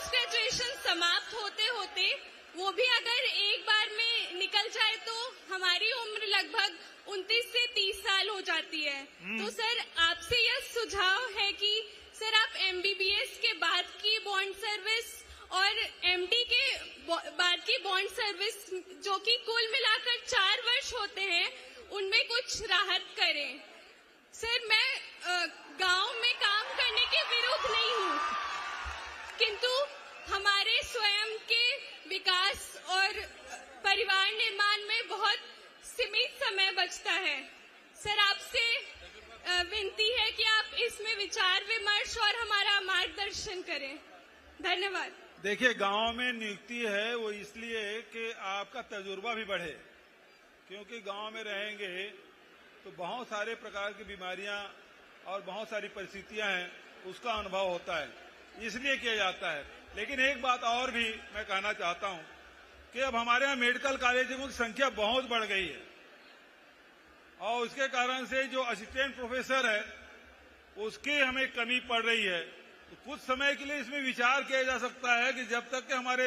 ग्रेजुएशन समाप्त होते होते वो भी अगर एक बार में निकल जाए तो हमारी उम्र लगभग 29 से 30 साल हो जाती है। तो सर आपसे यह सुझाव है कि सर आप एमबीबीएस के बाद की बॉन्ड सर्विस और एमडी के बाद की बॉन्ड सर्विस जो कि कुल मिलाकर 4 वर्ष होते हैं उनमें कुछ राहत करें। सर मैं गांव में काम करने के विरुद्ध नहीं हूँ, किंतु हमारे स्वयं के विकास और परिवार निर्माण में बहुत सीमित समय बचता है। सर आपसे विनती है कि आप इसमें विचार विमर्श और हमारा मार्गदर्शन करें। धन्यवाद। देखिए, गांव में नियुक्ति है वो इसलिए कि आपका तजुर्बा भी बढ़े, क्योंकि गांव में रहेंगे तो बहुत सारे प्रकार की बीमारियां और बहुत सारी परिस्थितियां हैं, उसका अनुभव होता है, इसलिए किया जाता है। लेकिन एक बात और भी मैं कहना चाहता हूं कि अब हमारे यहाँ मेडिकल कॉलेजों की संख्या बहुत बढ़ गई है और उसके कारण से जो असिस्टेंट प्रोफेसर है उसकी हमें कमी पड़ रही है। तो कुछ समय के लिए इसमें विचार किया जा सकता है कि जब तक कि हमारे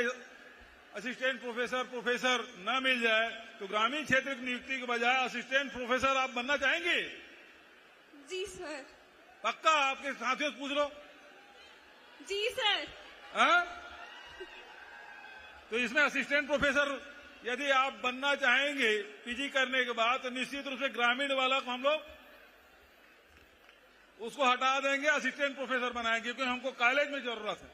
असिस्टेंट प्रोफेसर न मिल जाए तो ग्रामीण क्षेत्र की नियुक्ति के बजाय असिस्टेंट प्रोफेसर आप बनना चाहेंगे? जी सर। पक्का? आपके साथियों से पूछ लो। जी सर। हाँ? तो इसमें असिस्टेंट प्रोफेसर यदि आप बनना चाहेंगे पीजी करने के बाद तो निश्चित रूप से ग्रामीण वाला को हम लोग उसको हटा देंगे, असिस्टेंट प्रोफेसर बनाएंगे क्योंकि हमको कॉलेज में जरूरत है।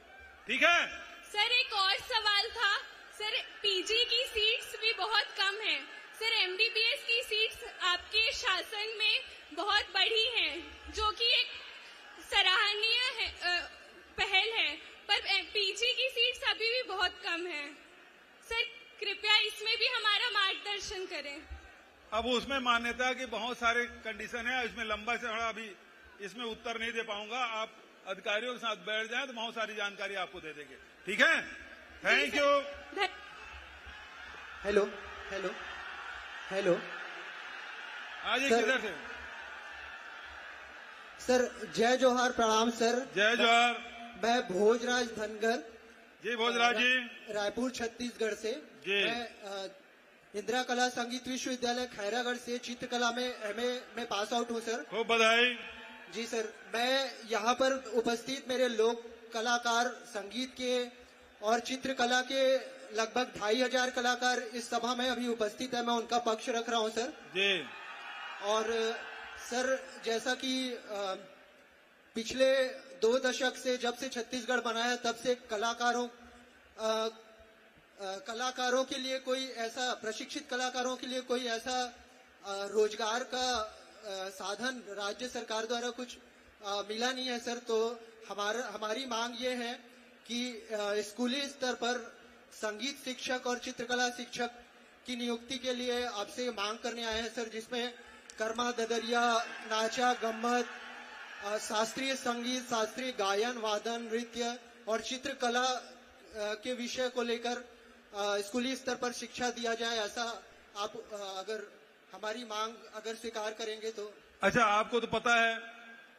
ठीक है सर, एक और सवाल था सर, पीजी की सीट्स भी बहुत कम है सर, एमबीबीएस की सीट्स आपके शासन में बहुत बढ़ी हैं जो कि एक सराहनीय है, पहल है, पर पीजी की सीट्स अभी भी बहुत कम है सर, कृपया इसमें भी हमारा मार्गदर्शन करें। अब उसमें मान्यता की बहुत सारे कंडीशन है, इसमें लंबा से बड़ा अभी इसमें उत्तर नहीं दे पाऊंगा। आप अधिकारियों के साथ बैठ जाएं तो बहुत सारी जानकारी आपको दे देंगे। ठीक है, thank you. Hello hello hello, हाँ जी, किधर से? सर जय जोहार, प्रणाम सर। जय जोहार। मैं भोजराज धनगर जी, भोजराज जी, रायपुर छत्तीसगढ़ से जी। मैं इंदिरा कला संगीत विश्वविद्यालय खैरागढ़ से चित्रकला में एमए में पास आउट हूँ सर। खूब बधाई। जी सर, मैं यहाँ पर उपस्थित मेरे लोक कलाकार, संगीत के और चित्रकला के लगभग 2500 कलाकार इस सभा में अभी उपस्थित है, मैं उनका पक्ष रख रहा हूँ सर जी। और सर जैसा कि पिछले 2 दशक से जब से छत्तीसगढ़ बना है तब से कलाकारों के लिए कोई ऐसा, प्रशिक्षित कलाकारों के लिए कोई ऐसा रोजगार का साधन राज्य सरकार द्वारा कुछ मिला नहीं है सर। तो हमारी मांग ये है कि स्कूली स्तर पर संगीत शिक्षक और चित्रकला शिक्षक की नियुक्ति के लिए आपसे मांग करने आए हैं सर, जिसमें कर्मा, ददरिया, नाचा, गम्मत, शास्त्रीय संगीत, शास्त्रीय गायन, वादन, नृत्य और चित्रकला के विषय को लेकर स्कूली स्तर पर शिक्षा दिया जाए। ऐसा आप अगर हमारी मांग अगर स्वीकार करेंगे तो। अच्छा, आपको तो पता है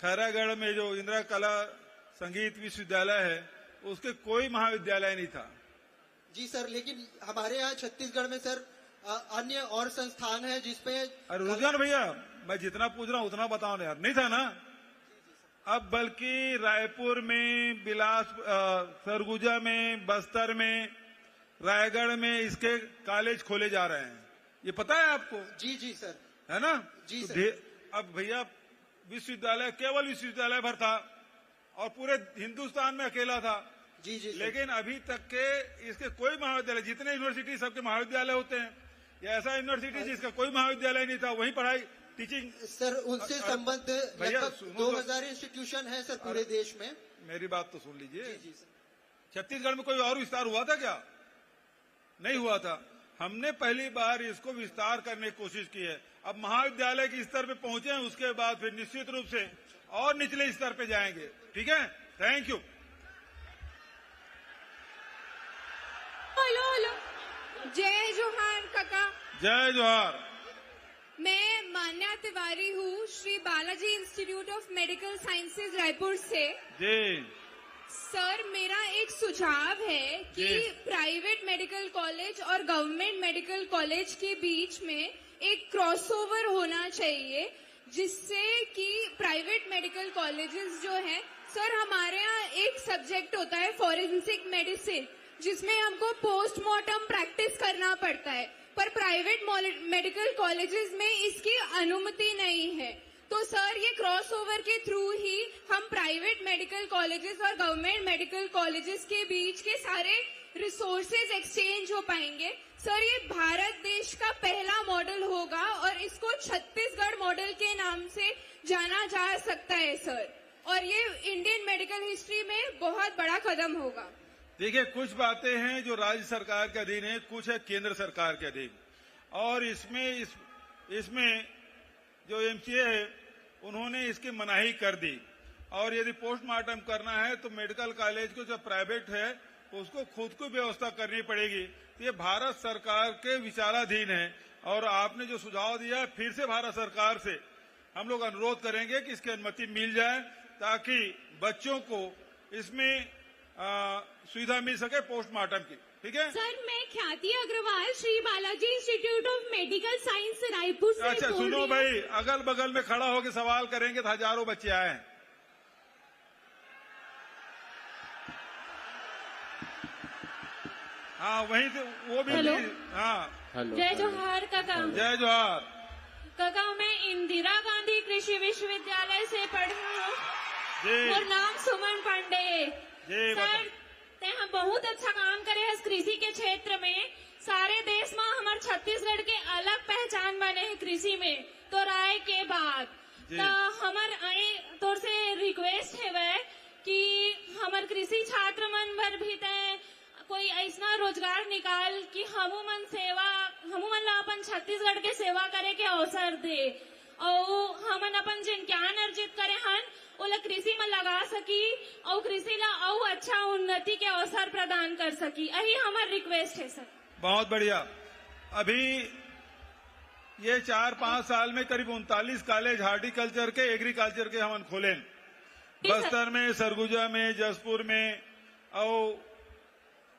खैरागढ़ में जो इंदिरा कला संगीत विश्वविद्यालय है उसके कोई महाविद्यालय नहीं था। जी सर, लेकिन हमारे यहाँ छत्तीसगढ़ में सर अन्य और संस्थान है जिसपे। अरे रुझान भैया, मैं जितना पूछ रहा हूँ उतना बताओ ना यार, नहीं था ना? अब बल्कि रायपुर में, सरगुजा में, बस्तर में, रायगढ़ में इसके कॉलेज खोले जा रहे हैं, ये पता है आपको? जी जी सर, है ना? जी तो सर। अब भैया विश्वविद्यालय केवल विश्वविद्यालय भर था और पूरे हिंदुस्तान में अकेला था। जी जी। लेकिन अभी तक के इसके कोई महाविद्यालय, जितने यूनिवर्सिटी सबके महाविद्यालय होते हैं, या ऐसा यूनिवर्सिटी जिसका कोई महाविद्यालय नहीं था वहीं पढ़ाई टीचिंग। सर उनसे संबद्ध लगभग 2000 इंस्टीट्यूशन है सर पूरे देश में। मेरी बात तो सुन लीजिए। जी सर। छत्तीसगढ़ में कोई और विस्तार हुआ था क्या? नहीं हुआ था। हमने पहली बार इसको विस्तार करने की कोशिश की है। अब महाविद्यालय के स्तर पे पहुंचे हैं, उसके बाद फिर निश्चित रूप से और निचले स्तर पे जाएंगे। ठीक है, थैंक यू। हेलो हेलो, जय जोहार काका। जय जोहार। मैं मान्या तिवारी हूँ, Shri Balaji institute of medical sciences Raipur से। जी सर, मेरा एक सुझाव है कि प्राइवेट मेडिकल कॉलेज और गवर्नमेंट मेडिकल कॉलेज के बीच में एक क्रॉसओवर होना चाहिए, जिससे कि प्राइवेट मेडिकल कॉलेजेस जो हैं सर, हमारे यहाँ एक सब्जेक्ट होता है फॉरेंसिक मेडिसिन, जिसमें हमको पोस्टमार्टम प्रैक्टिस करना पड़ता है, पर प्राइवेट मेडिकल कॉलेजेस में इसकी अनुमति नहीं है। तो सर, ये क्रॉसओवर के थ्रू ही हम प्राइवेट मेडिकल कॉलेजेस और गवर्नमेंट मेडिकल कॉलेजेस के बीच के सारे रिसोर्सेज एक्सचेंज हो पाएंगे। सर, ये भारत देश का पहला मॉडल होगा और इसको छत्तीसगढ़ मॉडल के नाम से जाना जा सकता है सर, और ये इंडियन मेडिकल हिस्ट्री में बहुत बड़ा कदम होगा। देखिए, कुछ बातें हैं जो राज्य सरकार के अधीन है, कुछ है केंद्र सरकार के अधीन, और इसमें जो एमसीए है उन्होंने इसकी मनाही कर दी। और यदि पोस्टमार्टम करना है तो मेडिकल कॉलेज को जो प्राइवेट है उसको खुद को व्यवस्था करनी पड़ेगी। तो ये भारत सरकार के विचाराधीन है और आपने जो सुझाव दिया है फिर से भारत सरकार से हम लोग अनुरोध करेंगे कि इसकी अनुमति मिल जाए ताकि बच्चों को इसमें सुविधा मिल सके पोस्टमार्टम की। ठीक है सर, मैं Khyati Agarwal Shri Balaji institute of medical science Raipur से अच्छा सुनो भाई, अगल बगल में खड़ा होकर सवाल करेंगे तो हजारों बच्चे आए हैं। हाँ वहीं से वो भी। हाँ जय जोहार काका। जय जोहार काका, मैं इंदिरा गांधी कृषि विश्वविद्यालय से पढ़ी हूँ और नाम सुमन पांडे। सर, ते हम बहुत अच्छा काम करे है कृषि के क्षेत्र में। सारे देश में हमारे छत्तीसगढ़ के अलग पहचान बने हैं कृषि में। तो राय के बाद तो हमारे तौर से रिक्वेस्ट है वह कि हमारे कृषि छात्र मन भर भी तय कोई ऐसा रोजगार निकाल कि हमन ला अपन छत्तीसगढ़ के सेवा करे के अवसर दे और हमन अपन जिन ज्ञान अर्जित करे हन ओला कृषि में लगा सकी और कृषि ला और अच्छा उन्नति के अवसर प्रदान कर सकी। यही हमार रिक्वेस्ट है सर। बहुत बढ़िया। अभी ये 4-5 साल में करीब 39 कॉलेज हार्टिकल्चर के एग्रीकल्चर के हमन खोले बस्तर में, सरगुजा में, जसपुर में और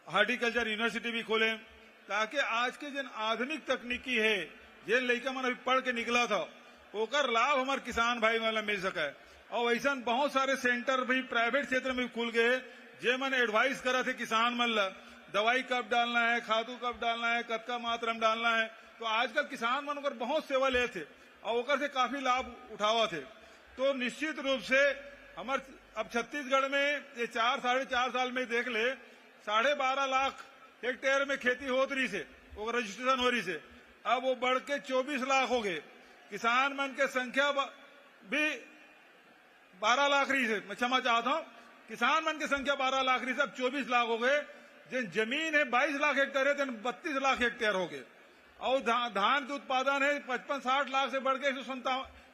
हार्टिकल्चर यूनिवर्सिटी भी खोले ताकि आज के जिन आधुनिक तकनीकी है जिन लड़का मन अभी पढ़ के निकला था ओकर लाभ हमारे किसान भाई वाला मिल सके। और ऐसा बहुत सारे सेंटर भी प्राइवेट क्षेत्र में भी खुल गए जे मन एडवाइस करा थे किसान मन ला दवाई कब डालना है, खादू कब डालना है, कतका मात्रा में डालना है। तो आजकल किसान मन ओकर बहुत सेवा ले थे और ओकर से काफी लाभ उठावा थे। तो निश्चित रूप से हमारे अब छत्तीसगढ़ में ये 4-4.5 साल में देख ले 12.5 लाख हेक्टेयर में खेती होत रही से वो रजिस्ट्रेशन हो रही से अब वो बढ़ के 24 लाख हो गए। किसान मन के संख्या भी 12 लाख रही से, मैं क्षमा चाहता हूँ, किसान मन की संख्या 12 लाख रही से अब 24 लाख हो गए। जिन जमीन है 22 लाख हेक्टेयर है तो 32 लाख हेक्टेयर हो गए। और धान के उत्पादन है 55-60 लाख से बढ़ के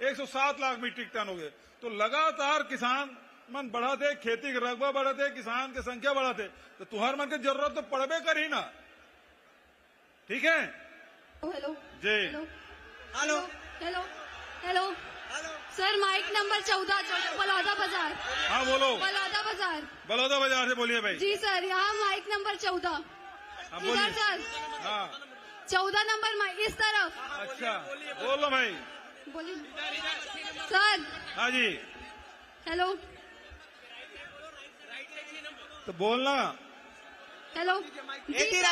107 लाख मीट्रिक टन हो गए। तो लगातार किसान मन बढ़ाते, खेती के रकबा बढ़ाते, किसान की संख्या बढ़ाते, तो तुहार मन की जरूरत तो पड़बे करी ना। ठीक है। हेलो जी। Hello hello hello sir, mike number 14 Baloda Bazar. हाँ बोलो। बलौदा बाजार से बोलिए भाई। जी सर, यहाँ माइक नंबर 14। इधर सर। हाँ 14 नंबर माइक इस तरफ। अच्छा बोलो भाई। बोलिए सर। हाँ जी। हेलो तो बोलना। हेलो जी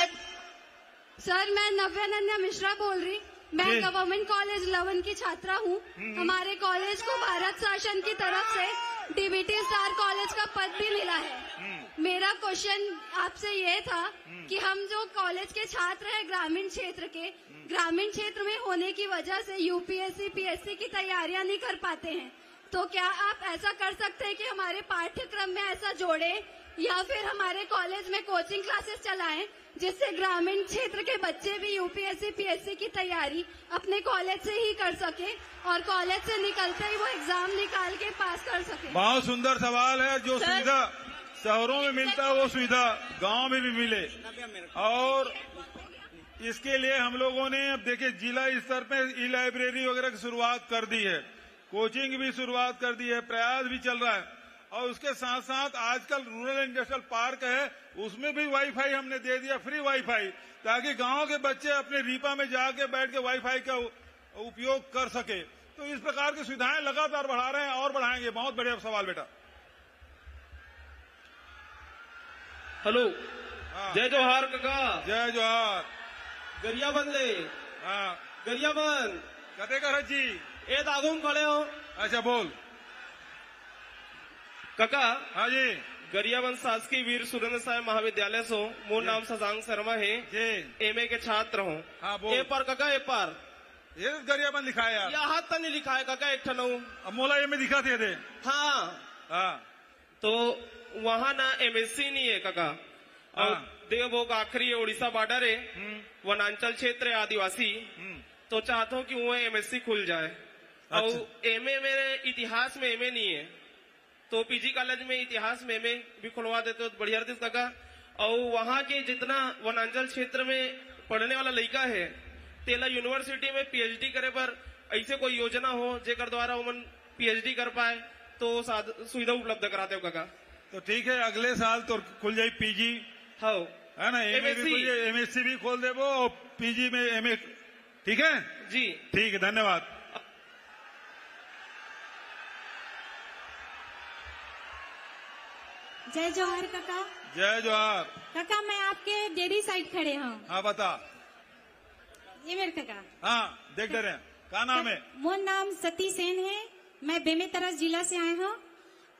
सर, मैं नव्या नन्या मिश्रा बोल रही। मैं गवर्नमेंट कॉलेज लवन की छात्रा हूँ। हमारे कॉलेज को भारत शासन की तरफ से डीबीटी स्टार कॉलेज का पद भी मिला है। मेरा क्वेश्चन आपसे ये था कि हम जो कॉलेज के छात्र हैं ग्रामीण क्षेत्र में होने की वजह से यूपीएससी पीएससी की तैयारियां नहीं कर पाते हैं, तो क्या आप ऐसा कर सकते हैं कि हमारे पाठ्यक्रम में ऐसा जोड़े या फिर हमारे कॉलेज में कोचिंग क्लासेस चलाएं जिससे ग्रामीण क्षेत्र के बच्चे भी यूपीएससी पीएससी की तैयारी अपने कॉलेज से ही कर सके और कॉलेज से निकलते ही वो एग्जाम निकाल के पास कर सके। बहुत सुंदर सवाल है। जो सुविधा शहरों में मिलता है वो सुविधा गांव में भी मिले और इसके लिए हम लोगों ने अब देखिए जिला स्तर पे ई लाइब्रेरी वगैरह की शुरुआत कर दी है, कोचिंग भी शुरुआत कर दी है, प्रयास भी चल रहा है और उसके साथ साथ आजकल रूरल इंडस्ट्रियल पार्क है उसमें भी वाईफाई हमने दे दिया, फ्री वाईफाई, ताकि गांव के बच्चे अपने रीपा में जाके बैठ के वाईफाई का उपयोग कर सके। तो इस प्रकार की सुविधाएं लगातार बढ़ा रहे हैं और बढ़ाएंगे। बहुत बढ़िया सवाल बेटा। हेलो। जय जोहार काका। जय जोहार। गरिया बंदे। हाँ गरिया बंद कते कर जी ए दागुम खड़े हो। अच्छा बोल काका। हाँ जी। गरियाबंद शासकीय वीर सुरेंद्र साहब महाविद्यालय से मोर नाम शशांक शर्मा है। एमए के छात्र हूँ। हाँ बोल। ए पर काका ए पर ये गरियाबंद लिखा है यार। यहाँ तक नहीं लिखा है काका एक ठनऊ। अब मोला ये में दिखा थे। हाँ तो वहाँ ना एमएससी नहीं है काका। और देवभोग आखिरी है, उड़ीसा बॉर्डर है, वनांचल क्षेत्र है आदिवासी। तो चाहता हूँ कि वो एमएससी खुल जाए। और एमए मेरे इतिहास में एमए नहीं है तो पीजी कॉलेज में इतिहास में एमए भी खुलवा देते हो तो बढ़िया रहती काका। और वहाँ के जितना वनांचल क्षेत्र में पढ़ने वाला लड़का है तेला यूनिवर्सिटी में पीएचडी करे पर ऐसे कोई योजना हो जेकर द्वारा उमन पीएचडी कर पाए तो सुविधा उपलब्ध कराते हो काका। तो ठीक है, अगले साल तो खुल जाए पीजी, हाँ है ना, एमएससी भी खोल देवो और पीजी में एमए। ठीक है जी, ठीक है, धन्यवाद। जय जोहार काका। जय जोहार काका, मैं आपके डेयरी साइड खड़े हूँ। हाँ बता। ये मेरे काका। हाँ देख रहे हैं, क्या नाम है? वो नाम सती सेन है। मैं बेमेतरा जिला से आए हूँ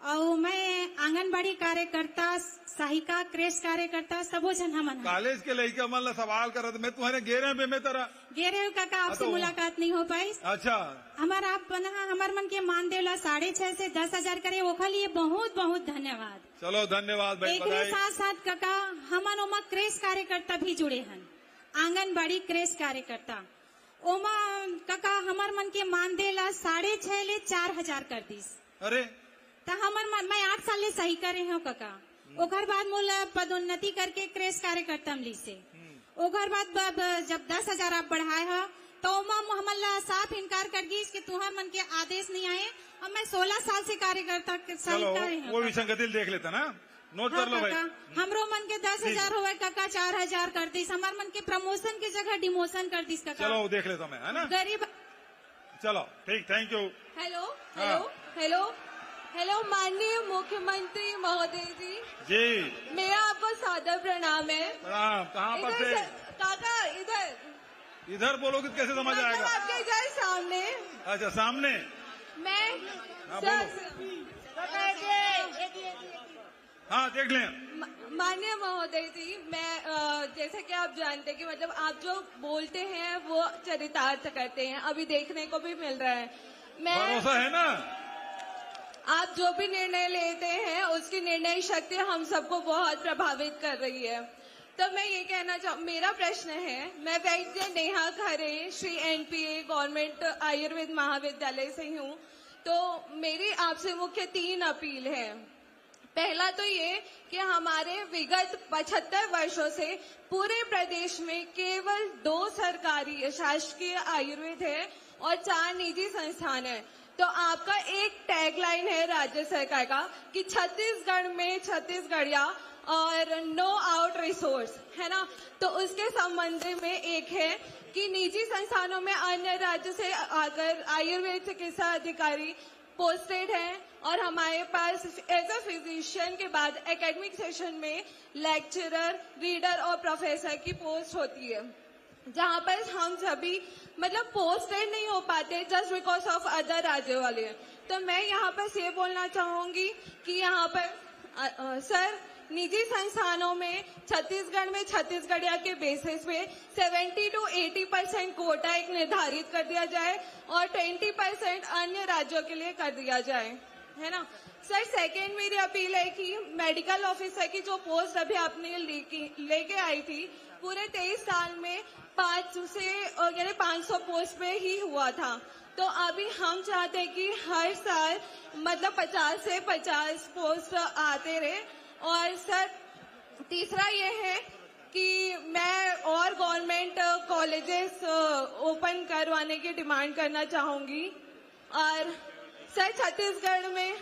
और मैं आंगनबाड़ी कार्यकर्ता, सहायिका, क्रेश कार्यकर्ता सबो जन हमन हैं। कॉलेज के लड़का मन सवाल कर रहा था, मैं तुम्हारे गेरे बेमेतरा गेरे काका, आपसे मुलाकात नहीं हो पाई। अच्छा, हमारा आप हमार मन के मान देवला 6,500 से 10,000 करे, ओखा लिए बहुत बहुत धन्यवाद। चलो धन्यवाद भाई। एक साथ साथ काका हमन ओमा क्रेश कार्यकर्ता भी जुड़े हैं, आंगनबाड़ी क्रेश कार्यकर्ता। ओमा काका हमार मन के मान देला 6,500 ले 4,000 कर दीस। अरे तो हमार मन, मैं 8 साल ले सही करे हूँ काका। ओकर बाद मोला पदोन्नति करके क्रेश कार्यकर्ता मिली से। ओकर बाद जब 10,000 आप बढ़ाए हो तो हमला साफ इनकार कर गई कि तुम्हार मन के आदेश नहीं आए। और मैं 16 साल से कार्यकर्ता सही करे हूँ। वो विसंगति देख लेता ना, नोट कर लो भाई। हमरो मन के 10,000 हुए काका, 4,000 कर दीस। हमार मन के प्रमोशन की जगह डिमोशन कर दीस काका। चलो देख लेता मैं, है ना। गरीब। चलो ठीक, thank you. Hello hello hello hello, माननीय मुख्यमंत्री महोदय जी। जी, मेरा आपको सादर प्रणाम है। प्रणाम। कहाँ पर से? काका इधर इधर बोलोगे तो कैसे समझ आएगा? आपके इधर सामने। अच्छा, सामने। मैं हाँ देख लें। माननीय महोदय जी, मैं जैसे कि आप जानते हैं कि मतलब आप जो बोलते हैं वो चरितार्थ करते हैं, अभी देखने को भी मिल रहा है। भरोसा है ना? आप जो भी निर्णय लेते हैं उसकी निर्णय शक्ति हम सबको बहुत प्रभावित कर रही है। तो मैं ये कहना मेरा प्रश्न है, मैं वैद्य नेहा खरे, श्री एनपीए गवर्नमेंट आयुर्वेद महाविद्यालय से हूँ। तो मेरी आपसे मुख्य 3 अपील है। पहला तो ये कि हमारे विगत 75 वर्षों से पूरे प्रदेश में केवल 2 सरकारी शासकीय आयुर्वेद है और 4 निजी संस्थान है। तो आपका एक टैगलाइन है राज्य सरकार का कि छत्तीसगढ़ में छत्तीसगढ़िया और नो आउट रिसोर्स, है ना। तो उसके संबंध में एक है कि निजी संस्थानों में अन्य राज्य से आकर आयुर्वेद चिकित्सा अधिकारी पोस्टेड है और हमारे पास एज अ फिजिशियन के बाद एकेडमिक सेशन में लेक्चरर, रीडर और प्रोफेसर की पोस्ट होती है, जहाँ पर हम सभी मतलब पोस्टेड नहीं हो पाते जस्ट बिकॉज ऑफ अदर राज्य वाले। तो मैं यहाँ पर ये बोलना चाहूंगी कि यहाँ पर सर निजी संस्थानों में छत्तीसगढ़ में छत्तीसगढ़िया के बेसिस पे 70 to 80% कोटा एक निर्धारित कर दिया जाए और 20% अन्य राज्यों के लिए कर दिया जाए, है ना। सर सेकेंड मेरी अपील है कि मेडिकल ऑफिसर की जो पोस्ट अभी आपने लेके आई थी, पूरे 23 साल में 500 पोस्ट पे ही हुआ था। तो अभी हम चाहते हैं कि हर साल मतलब 50 से 50 पोस्ट आते रहे। और सर तीसरा ये है कि मैं और गवर्नमेंट कॉलेजेस ओपन करवाने की डिमांड करना चाहूंगी। और सर छत्तीसगढ़ में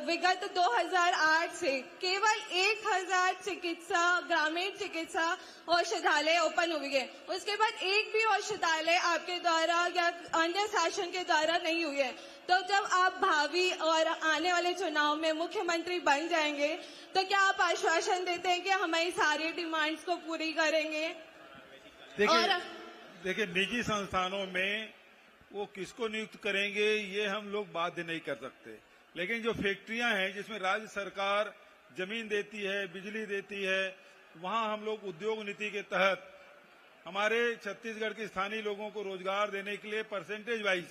विगत 2008 से केवल 1,000 चिकित्सा ग्रामीण चिकित्सा औषधालय ओपन हुई है। उसके बाद एक भी औषधालय आपके द्वारा या अन्य शासन के द्वारा नहीं हुई है। तो जब आप भावी और आने वाले चुनाव में मुख्यमंत्री बन जाएंगे तो क्या आप आश्वासन देते हैं कि हमारी सारी डिमांड्स को पूरी करेंगे? देखिए निजी संस्थानों में वो किसको नियुक्त करेंगे ये हम लोग बाध्य नहीं कर सकते, लेकिन जो फैक्ट्रियां हैं जिसमें राज्य सरकार जमीन देती है, बिजली देती है, वहां हम लोग उद्योग नीति के तहत हमारे छत्तीसगढ़ के स्थानीय लोगों को रोजगार देने के लिए परसेंटेज वाइज,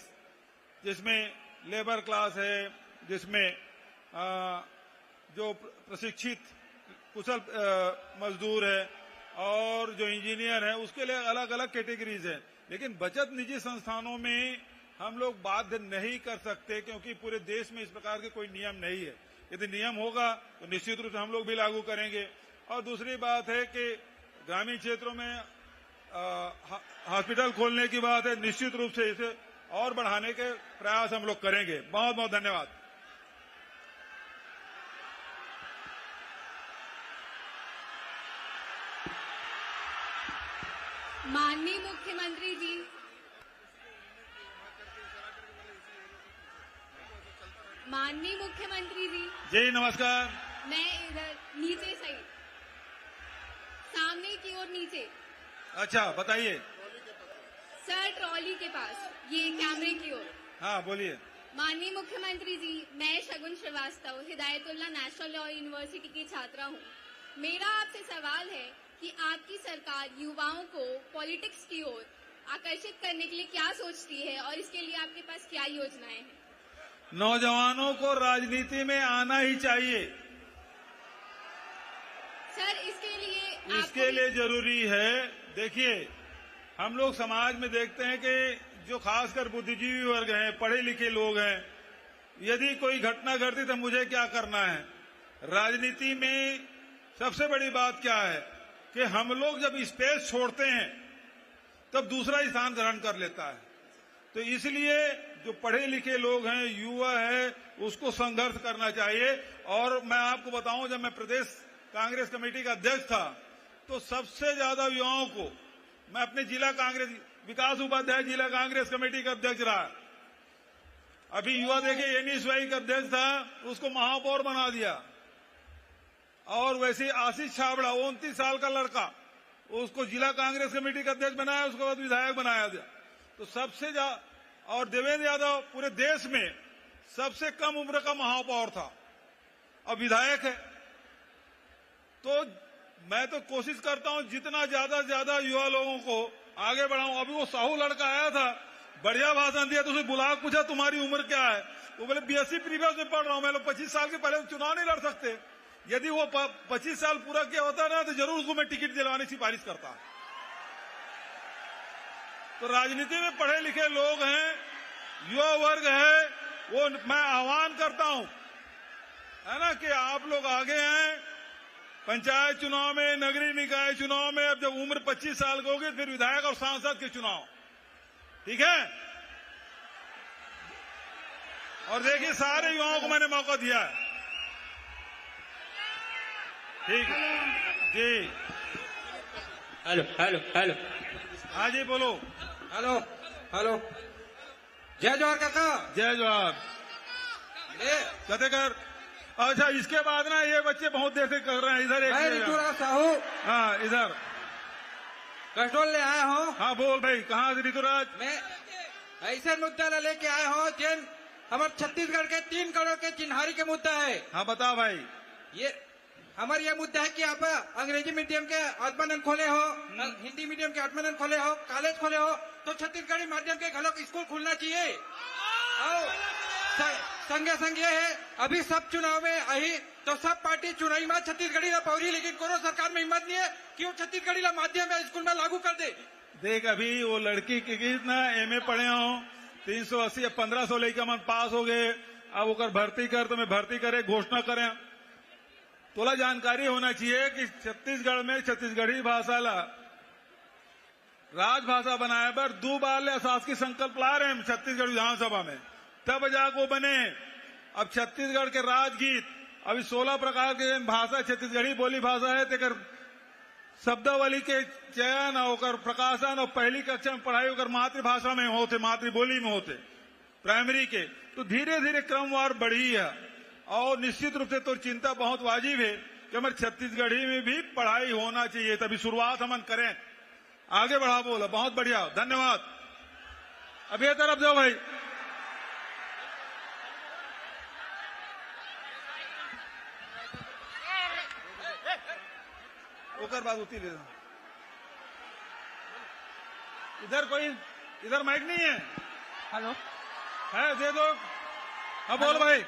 जिसमें लेबर क्लास है, जिसमें जो प्रशिक्षित कुशल मजदूर है और जो इंजीनियर है, उसके लिए अलग अलग कैटेगरीज है। लेकिन बचत निजी संस्थानों में हम लोग बाध्य नहीं कर सकते क्योंकि पूरे देश में इस प्रकार के कोई नियम नहीं है। यदि नियम होगा तो निश्चित रूप से हम लोग भी लागू करेंगे। और दूसरी बात है कि ग्रामीण क्षेत्रों में हॉस्पिटल खोलने की बात है। निश्चित रूप से इसे और बढ़ाने के प्रयास हम लोग करेंगे। बहुत बहुत धन्यवाद। माननीय मुख्यमंत्री जी, माननीय मुख्यमंत्री जी नमस्कार। मैं इधर नीचे साइड, सामने की ओर नीचे। अच्छा बताइए। सर ट्रॉली के पास, ये कैमरे की ओर। हाँ बोलिए। माननीय मुख्यमंत्री जी, मैं Shagun Shrivastava Hidayatullah national law university की छात्रा हूँ। मेरा आपसे सवाल है कि आपकी सरकार युवाओं को पॉलिटिक्स की ओर आकर्षित करने के लिए क्या सोचती है और इसके लिए आपके पास क्या योजनाएं हैं? नौजवानों को राजनीति में आना ही चाहिए। सर इसके लिए जरूरी है। देखिए, हम लोग समाज में देखते हैं कि जो खासकर बुद्धिजीवी वर्ग हैं, पढ़े लिखे लोग हैं, यदि कोई घटना घटती तो मुझे क्या करना है। राजनीति में सबसे बड़ी बात क्या है कि हम लोग जब स्पेस छोड़ते हैं तब दूसरा स्थान ग्रहण कर लेता है। तो इसलिए जो पढ़े लिखे लोग हैं, युवा है, उसको संघर्ष करना चाहिए। और मैं आपको बताऊं, जब मैं प्रदेश कांग्रेस कमेटी का अध्यक्ष था तो सबसे ज्यादा युवाओं को मैं अपने जिला कांग्रेस विकास उपाध्याय जिला कांग्रेस कमेटी का अध्यक्ष रहा। अभी युवा देखिए, एनएसवाई का अध्यक्ष था, उसको महापौर बना दिया। और वैसे आशीष छाबड़ा 29 साल का लड़का, उसको जिला कांग्रेस कमेटी का अध्यक्ष बनाया, उसके बाद विधायक बनाया गया। तो सबसे ज्यादा, और देवेंद्र यादव पूरे देश में सबसे कम उम्र का महापौर था, अब विधायक है। तो मैं तो कोशिश करता हूं जितना ज्यादा से ज्यादा युवा लोगों को आगे बढ़ाऊं। अभी वो साहू लड़का आया था, बढ़िया भाषण दिया, तो उसे बुला पूछा तुम्हारी उम्र क्या है? वो बोले BSc प्रीवियस में पढ़ रहा हूं। मैं लोग 25 साल के पहले चुनाव नहीं लड़ सकते। यदि वो 25 साल पूरा किया होता ना तो जरूर उसको मैं टिकट दिलवाने की सिफारिश करता। तो राजनीति में पढ़े लिखे लोग हैं, युवा वर्ग है, वो मैं आह्वान करता हूं, है ना, कि आप लोग आगे हैं। पंचायत चुनाव में, नगरीय निकाय चुनाव में, अब जब उम्र 25 साल की होगी फिर विधायक और सांसद के चुनाव, ठीक है। और देखिए, सारे युवाओं को मैंने मौका दिया है। ठीक है जी। Hello hello hello. हाँ जी बोलो। Hello hello. जय जोहार काका। जय जोहार। कते कर। अच्छा, इसके बाद ना ये बच्चे बहुत देर से कर रहे हैं। इधर एक ऋतुराज साहू। हाँ इधर कंट्रोल ले आया हूँ। हाँ बोल भाई, कहाँ से ऋतुराज? मैं ऐसे मुद्दा लेके आया हूँ जिन हमारे छत्तीसगढ़ के 3 करोड़ के चिन्हारी के मुद्दा है। हाँ बता भाई। हमारा ये मुद्दा है कि आप अंग्रेजी मीडियम के आत्मानंद खोले हो, हिंदी मीडियम के आत्मानंद खोले हो, कॉलेज खोले हो, तो छत्तीसगढ़ी माध्यम के घलों स्कूल खुलना चाहिए। और संगे संग ये है, अभी सब चुनाव में आई तो सब पार्टी चुनावी में छत्तीसगढ़ी ला पौरी, लेकिन कोनो सरकार में हिम्मत नहीं है कि वो छत्तीसगढ़ी ला माध्यम में स्कूल में लागू कर दे। देख, अभी वो लड़की की कितना MA पढ़े हो, 380 या 1500 लेके मन पास हो गए। अब वो भर्ती कर तो मैं भर्ती करे घोषणा करें। तोला जानकारी होना चाहिए कि छत्तीसगढ़ में छत्तीसगढ़ी भाषा ला राजभाषा बनाए बर 2 बार ले शासकीय संकल्प ला रहे हैं छत्तीसगढ़ विधानसभा में, तब जाको बने। अब छत्तीसगढ़ के राजगीत, अभी 16 प्रकार के भाषा छत्तीसगढ़ी बोली भाषा है, तेकर शब्दावली के चयन और प्रकाशन और पहली कक्षा में पढ़ाई होकर मातृभाषा में होते, मातृबोली में होते प्राइमरी के। तो धीरे धीरे क्रमवार बढ़ी है। और निश्चित रूप से तो चिंता बहुत वाजिब है कि हमारे छत्तीसगढ़ी में भी पढ़ाई होना चाहिए। तभी शुरुआत हम करें, आगे बढ़ा। बोला बहुत बढ़िया, धन्यवाद। अब ये तरफ जाओ भाई। ओकर बाद उती ले। इधर कोई, इधर माइक नहीं है। हेलो है, दे दो। हाँ बोल भाई।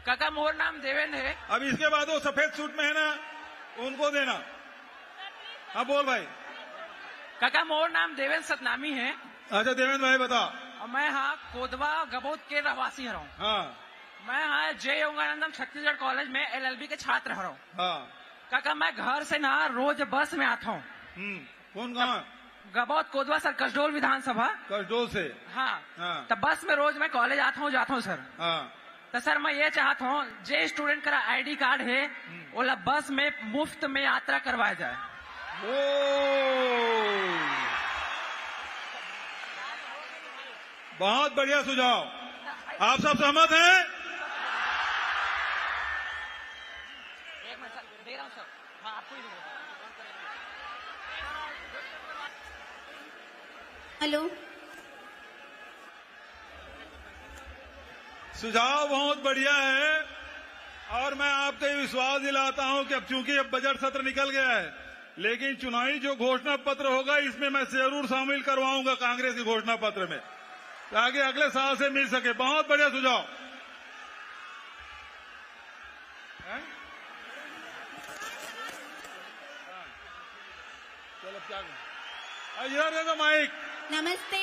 काका मोर नाम देवेंद्र है। अब इसके बाद वो सफेद सूट में है ना, उनको देना। हाँ बोल भाई। काका मोर नाम देवेंद्र सतनामी है। अच्छा देवेंद्र भाई बता। मैं हाँ कोदवा गबोद के रहवासी हूँ। हाँ। मैं हाँ जय योगानंदम छत्तीसगढ़ कॉलेज में LLB के छात्र हूँ। हाँ। काका मैं घर से ना रोज बस में आता हूँ। कौन कहाँ? गबौत कोदवा सर, कसडोल विधानसभा। कसडोल से? हाँ। तो बस में रोज मैं कॉलेज आता हूँ जाता हूँ सर। हाँ। तो सर मैं ये चाहता हूँ जे स्टूडेंट का आईडी कार्ड है वो बस में मुफ्त में यात्रा करवाया जाए। बहुत बढ़िया सुझाव। आप सब सहमत हैं? दे रहा हूँ सर। हाँ आपको ही हेलो, सुझाव बहुत बढ़िया है और मैं आपको ये विश्वास दिलाता हूं कि अब चूंकि अब बजट सत्र निकल गया है, लेकिन चुनावी जो घोषणा पत्र होगा इसमें मैं जरूर शामिल करवाऊंगा कांग्रेस के घोषणा पत्र में, ताकि अगले साल से मिल सके। बहुत बढ़िया सुझाव। चलो क्या इधर देखो माइक। नमस्ते।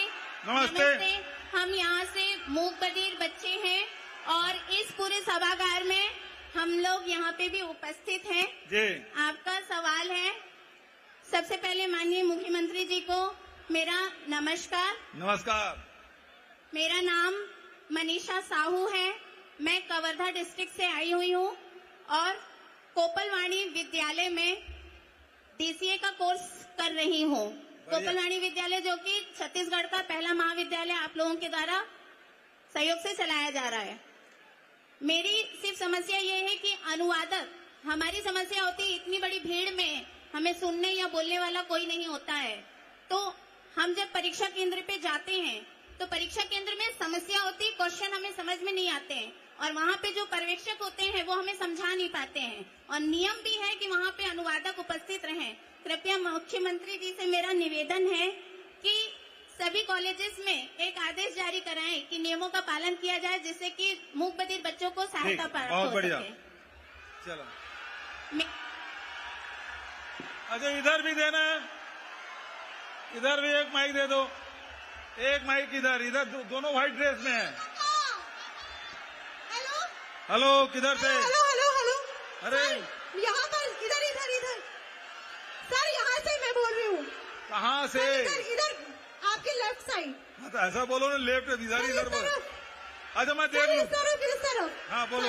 नमस्ते। हम यहाँ से मूक बधिर बच्चे हैं और इस पूरे सभागार में हम लोग यहाँ पे भी उपस्थित हैं। जी। आपका सवाल है, सबसे पहले माननीय मुख्यमंत्री जी को मेरा नमस्कार। नमस्कार। मेरा नाम मनीषा साहू है। मैं कवर्धा डिस्ट्रिक्ट से आई हुई हूँ और कोपलवाणी विद्यालय में DCA का कोर्स कर रही हूँ। कोपलवाणी विद्यालय जो कि छत्तीसगढ़ का पहला महाविद्यालय आप लोगों के द्वारा सहयोग से चलाया जा रहा है। मेरी सिर्फ समस्या ये है कि अनुवादक, हमारी समस्या होती है इतनी बड़ी भीड़ में हमें सुनने या बोलने वाला कोई नहीं होता है, तो हम जब परीक्षा केंद्र पे जाते हैं तो परीक्षा केंद्र में समस्या होती है, क्वेश्चन हमें समझ में नहीं आते हैं और वहाँ पे जो पर्यवेक्षक होते हैं वो हमें समझा नहीं पाते हैं और नियम भी है कि वहाँ पे अनुवादक उपस्थित रहें। कृपया मुख्यमंत्री जी से मेरा निवेदन है कि सभी कॉलेजेस में एक आदेश जारी कराएं कि नियमों का पालन किया जाए, जिससे कि मूक बधिर बच्चों को सहायता प्राप्त हो सके। चलो अच्छा, इधर भी देना है, इधर भी एक माइक दे दो। एक माइक इधर, इधर दोनों व्हाइट ड्रेस में है। हेलो, किधर से? Hello hello hello. अरे यहाँ पर इधर इधर इधर सर, यहाँ से मैं बोल रही हूँ। कहाँ से? इधर आपके लेफ्ट साइड। हाँ तो ऐसा बोलो ना, लेफ्ट इधर बोलो। अच्छा मैं देख लूँ। इस तरफ। हाँ बोलो।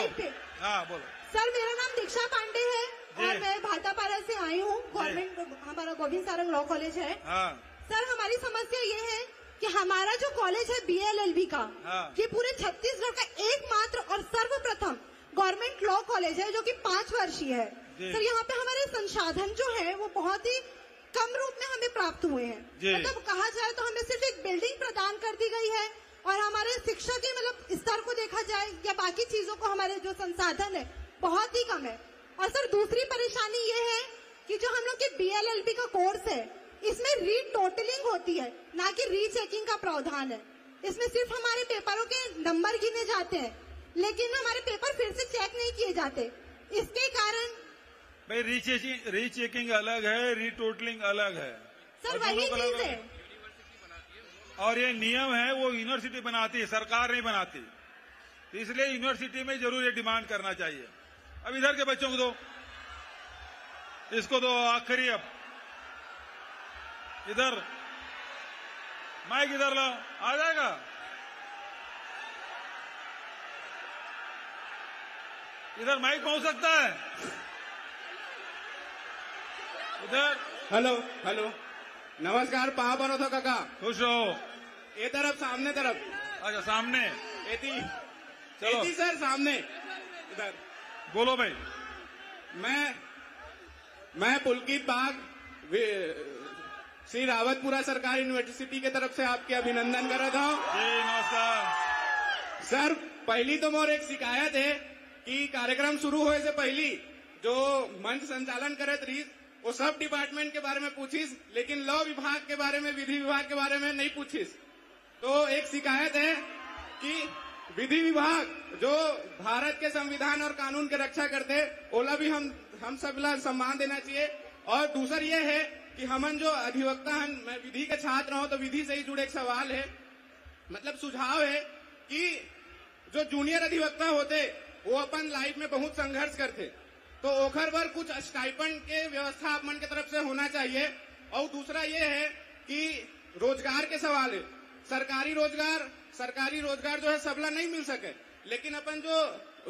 हाँ बोलो। सर मेरा नाम दीक्षा पांडे है और मैं भाटापारा से आई हूँ। गवर्नमेंट हमारा गोविंद सारंग लॉ कॉलेज है। हाँ। सर हमारी समस्या ये है कि हमारा जो कॉलेज है BLLB का, ये पूरे छत्तीसगढ़ का एकमात्र और सर्वप्रथम गवर्नमेंट लॉ कॉलेज है जो कि 5 वर्षीय है। सर यहाँ पे हमारे संसाधन जो है वो बहुत ही कम रूप में हमें प्राप्त हुए हैं। मतलब कहा जाए तो हमें सिर्फ एक बिल्डिंग प्रदान कर दी गई है और हमारे शिक्षा के मतलब स्तर को देखा जाए या बाकी चीजों को, हमारे जो संसाधन है बहुत ही कम है। और सर दूसरी परेशानी ये है कि जो हम लोग के BLLB का कोर्स है इसमें रीटोटलिंग होती है, ना कि रीचेकिंग का प्रावधान है। इसमें सिर्फ हमारे पेपरों के नंबर गिने जाते हैं लेकिन हमारे पेपर फिर से चेक नहीं किए जाते। इसके कारण भाई रीचेकिंग अलग है, रीटोटलिंग अलग है। सर वही चीज है। और ये नियम है वो यूनिवर्सिटी बनाती है, सरकार नहीं बनाती। इसलिए यूनिवर्सिटी में जरूर ये डिमांड करना चाहिए। अब इधर के बच्चों को दो, इसको दो आखिरी। अब इधर माइक इधर ला, आ जाएगा। इधर माइक पहुंच सकता है इधर। हेलो हेलो, नमस्कार। पहा बनवतो काका, खुश रहो। ये तरफ, सामने तरफ। अच्छा सामने चलो सर, सामने इधर बोलो भाई। मैं पुलकित बाग श्री रावतपुरा सरकारी यूनिवर्सिटी के तरफ से आपके अभिनंदन कर रहा था। जी नमस्कार सर। पहली तो मोर एक शिकायत है कि कार्यक्रम शुरू होने से पहली जो मंच संचालन करत रही वो सब डिपार्टमेंट के बारे में पूछिस, लेकिन लॉ विभाग के बारे में, विधि विभाग के बारे में नहीं पूछिस। तो एक शिकायत है कि विधि विभाग जो भारत के संविधान और कानून के रक्षा करते, ओला भी हम सब ला सम्मान देना चाहिए। और दूसरा ये है कि हमन जो अधिवक्ता हैं, मैं विधि का छात्र हूं तो विधि से ही जुड़े एक सवाल है, मतलब सुझाव है कि जो जूनियर अधिवक्ता होते वो अपन लाइफ में बहुत संघर्ष करते, तो ओखर पर कुछ स्टाइपेंड के व्यवस्था आप मन की तरफ से होना चाहिए। और दूसरा ये है कि रोजगार के सवाल है, सरकारी रोजगार जो है सबला नहीं मिल सके, लेकिन अपन जो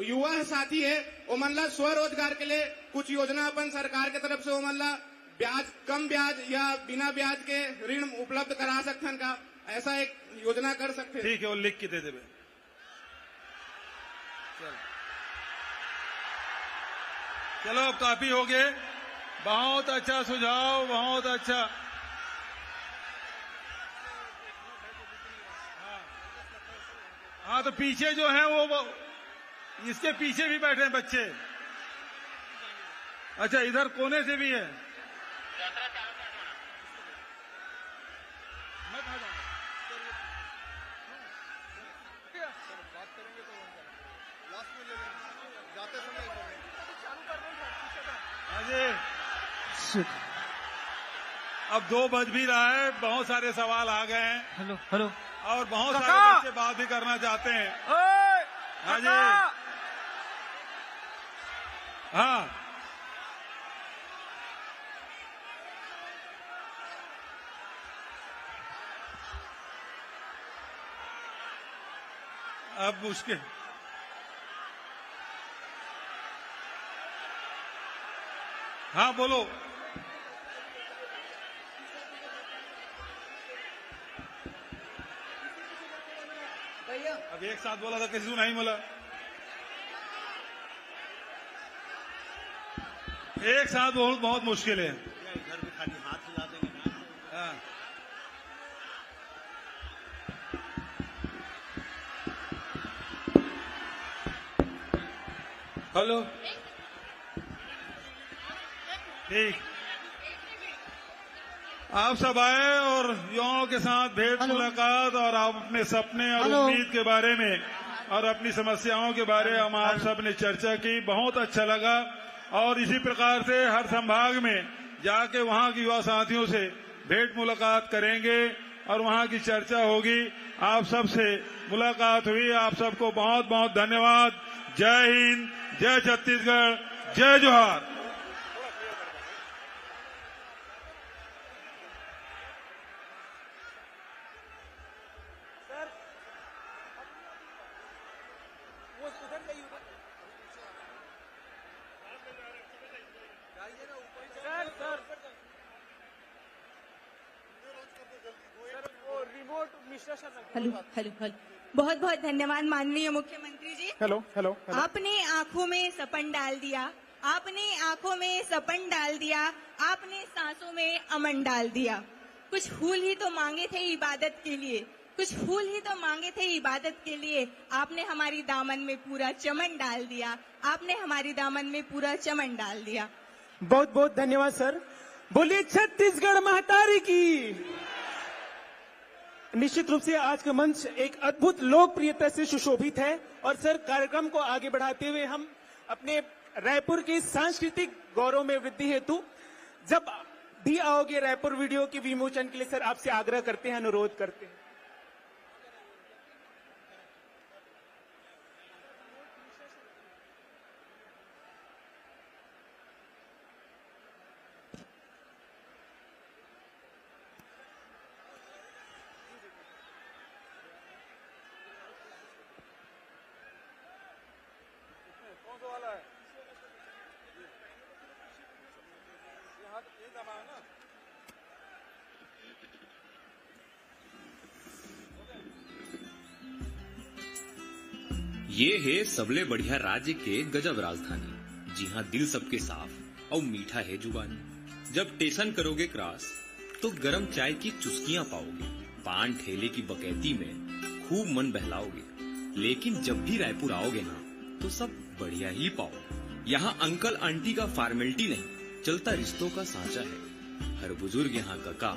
युवा साथी है वो मनला स्वरोजगार के लिए कुछ योजना अपन सरकार की तरफ से वो मनला कम ब्याज या बिना ब्याज के ऋण उपलब्ध करा सकते का, ऐसा एक योजना कर सकते हैं। ठीक है, वो लिख के दे देवे। चलो अब काफी हो गए, बहुत अच्छा सुझाव, बहुत अच्छा। हाँ तो पीछे जो है वो इसके पीछे भी बैठे हैं बच्चे। अच्छा इधर कोने से भी है। अब 2 बज भी रहा है, बहुत सारे सवाल आ गए हैं। हेलो हेलो, और बहुत सारे बच्चे बात भी करना चाहते हैं। हाँ जी, हाँ अब मुश्किल। हाँ बोलो। अब एक साथ बोला था, किसी को नहीं बोला। एक साथ बहुत मुश्किल है। इधर भी खाली हाथ हिला देंगे ना। हाँ। हेलो, ठीक, आप सब आए और युवाओं के साथ भेंट मुलाकात और आप अपने सपने और उम्मीद के बारे में और अपनी समस्याओं के बारे में हम आप सब ने चर्चा की, बहुत अच्छा लगा। और इसी प्रकार से हर संभाग में जाके वहां के युवा साथियों से भेंट मुलाकात करेंगे और वहां की चर्चा होगी। आप सब से मुलाकात हुई, आप सबको बहुत बहुत धन्यवाद। जय हिंद, जय छत्तीसगढ़, जय जोहार। हेलो हेलो हेलो, बहुत बहुत धन्यवाद माननीय मुख्यमंत्री जी। हेलो हेलो, आपने आंखों में सपन डाल दिया, आपने आंखों में सपन डाल दिया, आपने सांसों में अमन डाल दिया। कुछ फूल ही तो मांगे थे इबादत के लिए, कुछ फूल ही तो मांगे थे इबादत के लिए, आपने हमारी दामन में पूरा चमन डाल दिया, आपने हमारी दामन में पूरा चमन डाल दिया। बहुत बहुत धन्यवाद सर। बोलिए छत्तीसगढ़ महतारी की। निश्चित रूप से आज का मंच एक अद्भुत लोकप्रियता से सुशोभित है। और सर, कार्यक्रम को आगे बढ़ाते हुए हम अपने रायपुर के सांस्कृतिक गौरव में वृद्धि हेतु जब भी आओगे रायपुर वीडियो के विमोचन के लिए सर आपसे आग्रह करते हैं, अनुरोध करते हैं। ये है सबले बढ़िया राज्य के गजब राजधानी, जी हाँ दिल सबके साफ और मीठा है जुबानी। जब टेशन करोगे क्रॉस तो गरम चाय की चुस्कियां पाओगे, पान ठेले की बकैती में खूब मन बहलाओगे। लेकिन जब भी रायपुर आओगे ना तो सब बढ़िया ही पाओगे। यहाँ अंकल आंटी का फॉर्मेलिटी नहीं, चलता रिश्तों का सांचा है। हर बुजुर्ग यहाँ काका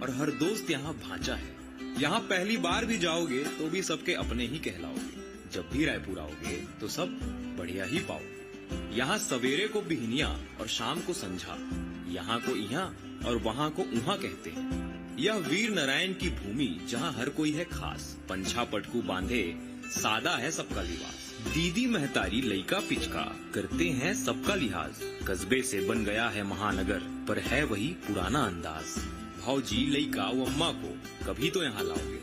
और हर दोस्त यहाँ भांचा है। यहाँ पहली बार भी जाओगे तो भी सबके अपने ही कहलाओगे। जब भी रायपुर आओगे तो सब बढ़िया ही पाओगे। यहाँ सवेरे को बिहनिया और शाम को संझा, यहाँ को यहाँ और वहाँ को उहाँ कहते हैं। यह वीर नारायण की भूमि जहाँ हर कोई है खास। पंछा पटकू बांधे सादा है सबका लिबास, दीदी महतारी लइका पिचका करते हैं सबका लिहाज। कस्बे से बन गया है महानगर, पर है वही पुराना अंदाज। भाऊजी लइका व अम्मा को कभी तो यहाँ लाओगे,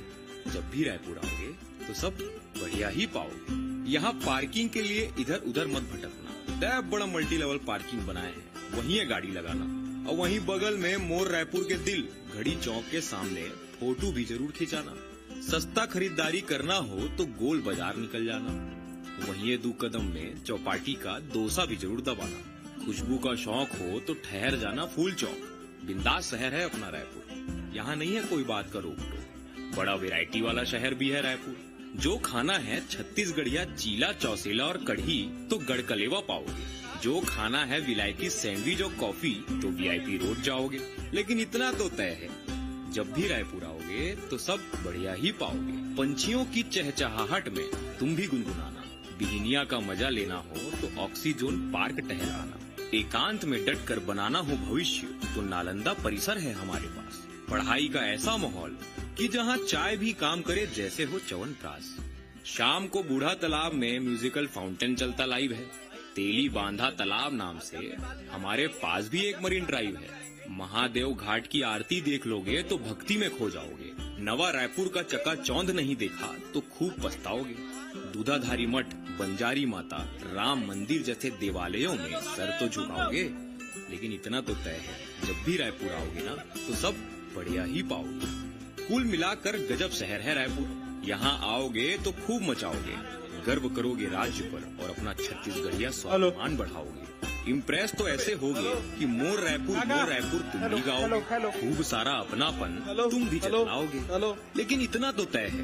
जब भी रायपुर आओगे तो सब बढ़िया ही पाओगे। यहाँ पार्किंग के लिए इधर उधर मत भटकना, दैब बड़ा मल्टी लेवल पार्किंग बनाए हैं, वहीं है गाड़ी लगाना। और वहीं बगल में मोर रायपुर के दिल घड़ी चौक के सामने फोटो भी जरूर खिंचाना। सस्ता खरीदारी करना हो तो गोल बाजार निकल जाना, वहीं 2 कदम में चौपाटी का डोसा भी जरूर दबाना। खुशबू का शौक हो तो ठहर जाना फूल चौक। बिंदास शहर है अपना रायपुर, यहाँ नहीं है कोई बात का रोक टोक। बड़ा वैरायटी वाला शहर भी है रायपुर। जो खाना है छत्तीसगढ़िया चीला चौसेला और कढ़ी तो गढ़कलेवा पाओगे। जो खाना है विलायती सैंडविच और कॉफी तो वीआईपी रोड जाओगे। लेकिन इतना तो तय है, जब भी रायपुर आओगे तो सब बढ़िया ही पाओगे। पंछियों की चहचहाहट में तुम भी गुनगुनाना। बिहनिया का मजा लेना हो तो ऑक्सीजोन पार्क टहलाना। एकांत में डट कर बनाना हो भविष्य तो नालंदा परिसर है हमारे पास। पढ़ाई का ऐसा माहौल कि जहाँ चाय भी काम करे जैसे हो च्यवनप्राश। शाम को बूढ़ा तालाब में म्यूजिकल फाउंटेन चलता लाइव है। तेली बांधा तालाब नाम से हमारे पास भी एक मरीन ड्राइव है। महादेव घाट की आरती देख लोगे तो भक्ति में खो जाओगे। नवा रायपुर का चकाचौंध नहीं देखा तो खूब पछताओगे। दूधाधारी मठ, बंजारी माता, राम मंदिर जैसे देवालयों में सर तो झुकाओगे। लेकिन इतना तो तय है, जब भी रायपुर आओगे ना तो सब बढ़िया ही पाओगे। कुल मिलाकर गजब शहर है रायपुर। यहाँ आओगे तो खूब मचाओगे, गर्व करोगे राज्य पर और अपना छत्तीसगढ़िया स्वाभिमान बढ़ाओगे। इम्प्रेस तो ऐसे होगे कि मोर रायपुर तुम भी गाओगे। खूब सारा अपनापन तुम भी चलाओगे। लेकिन इतना तो तय है,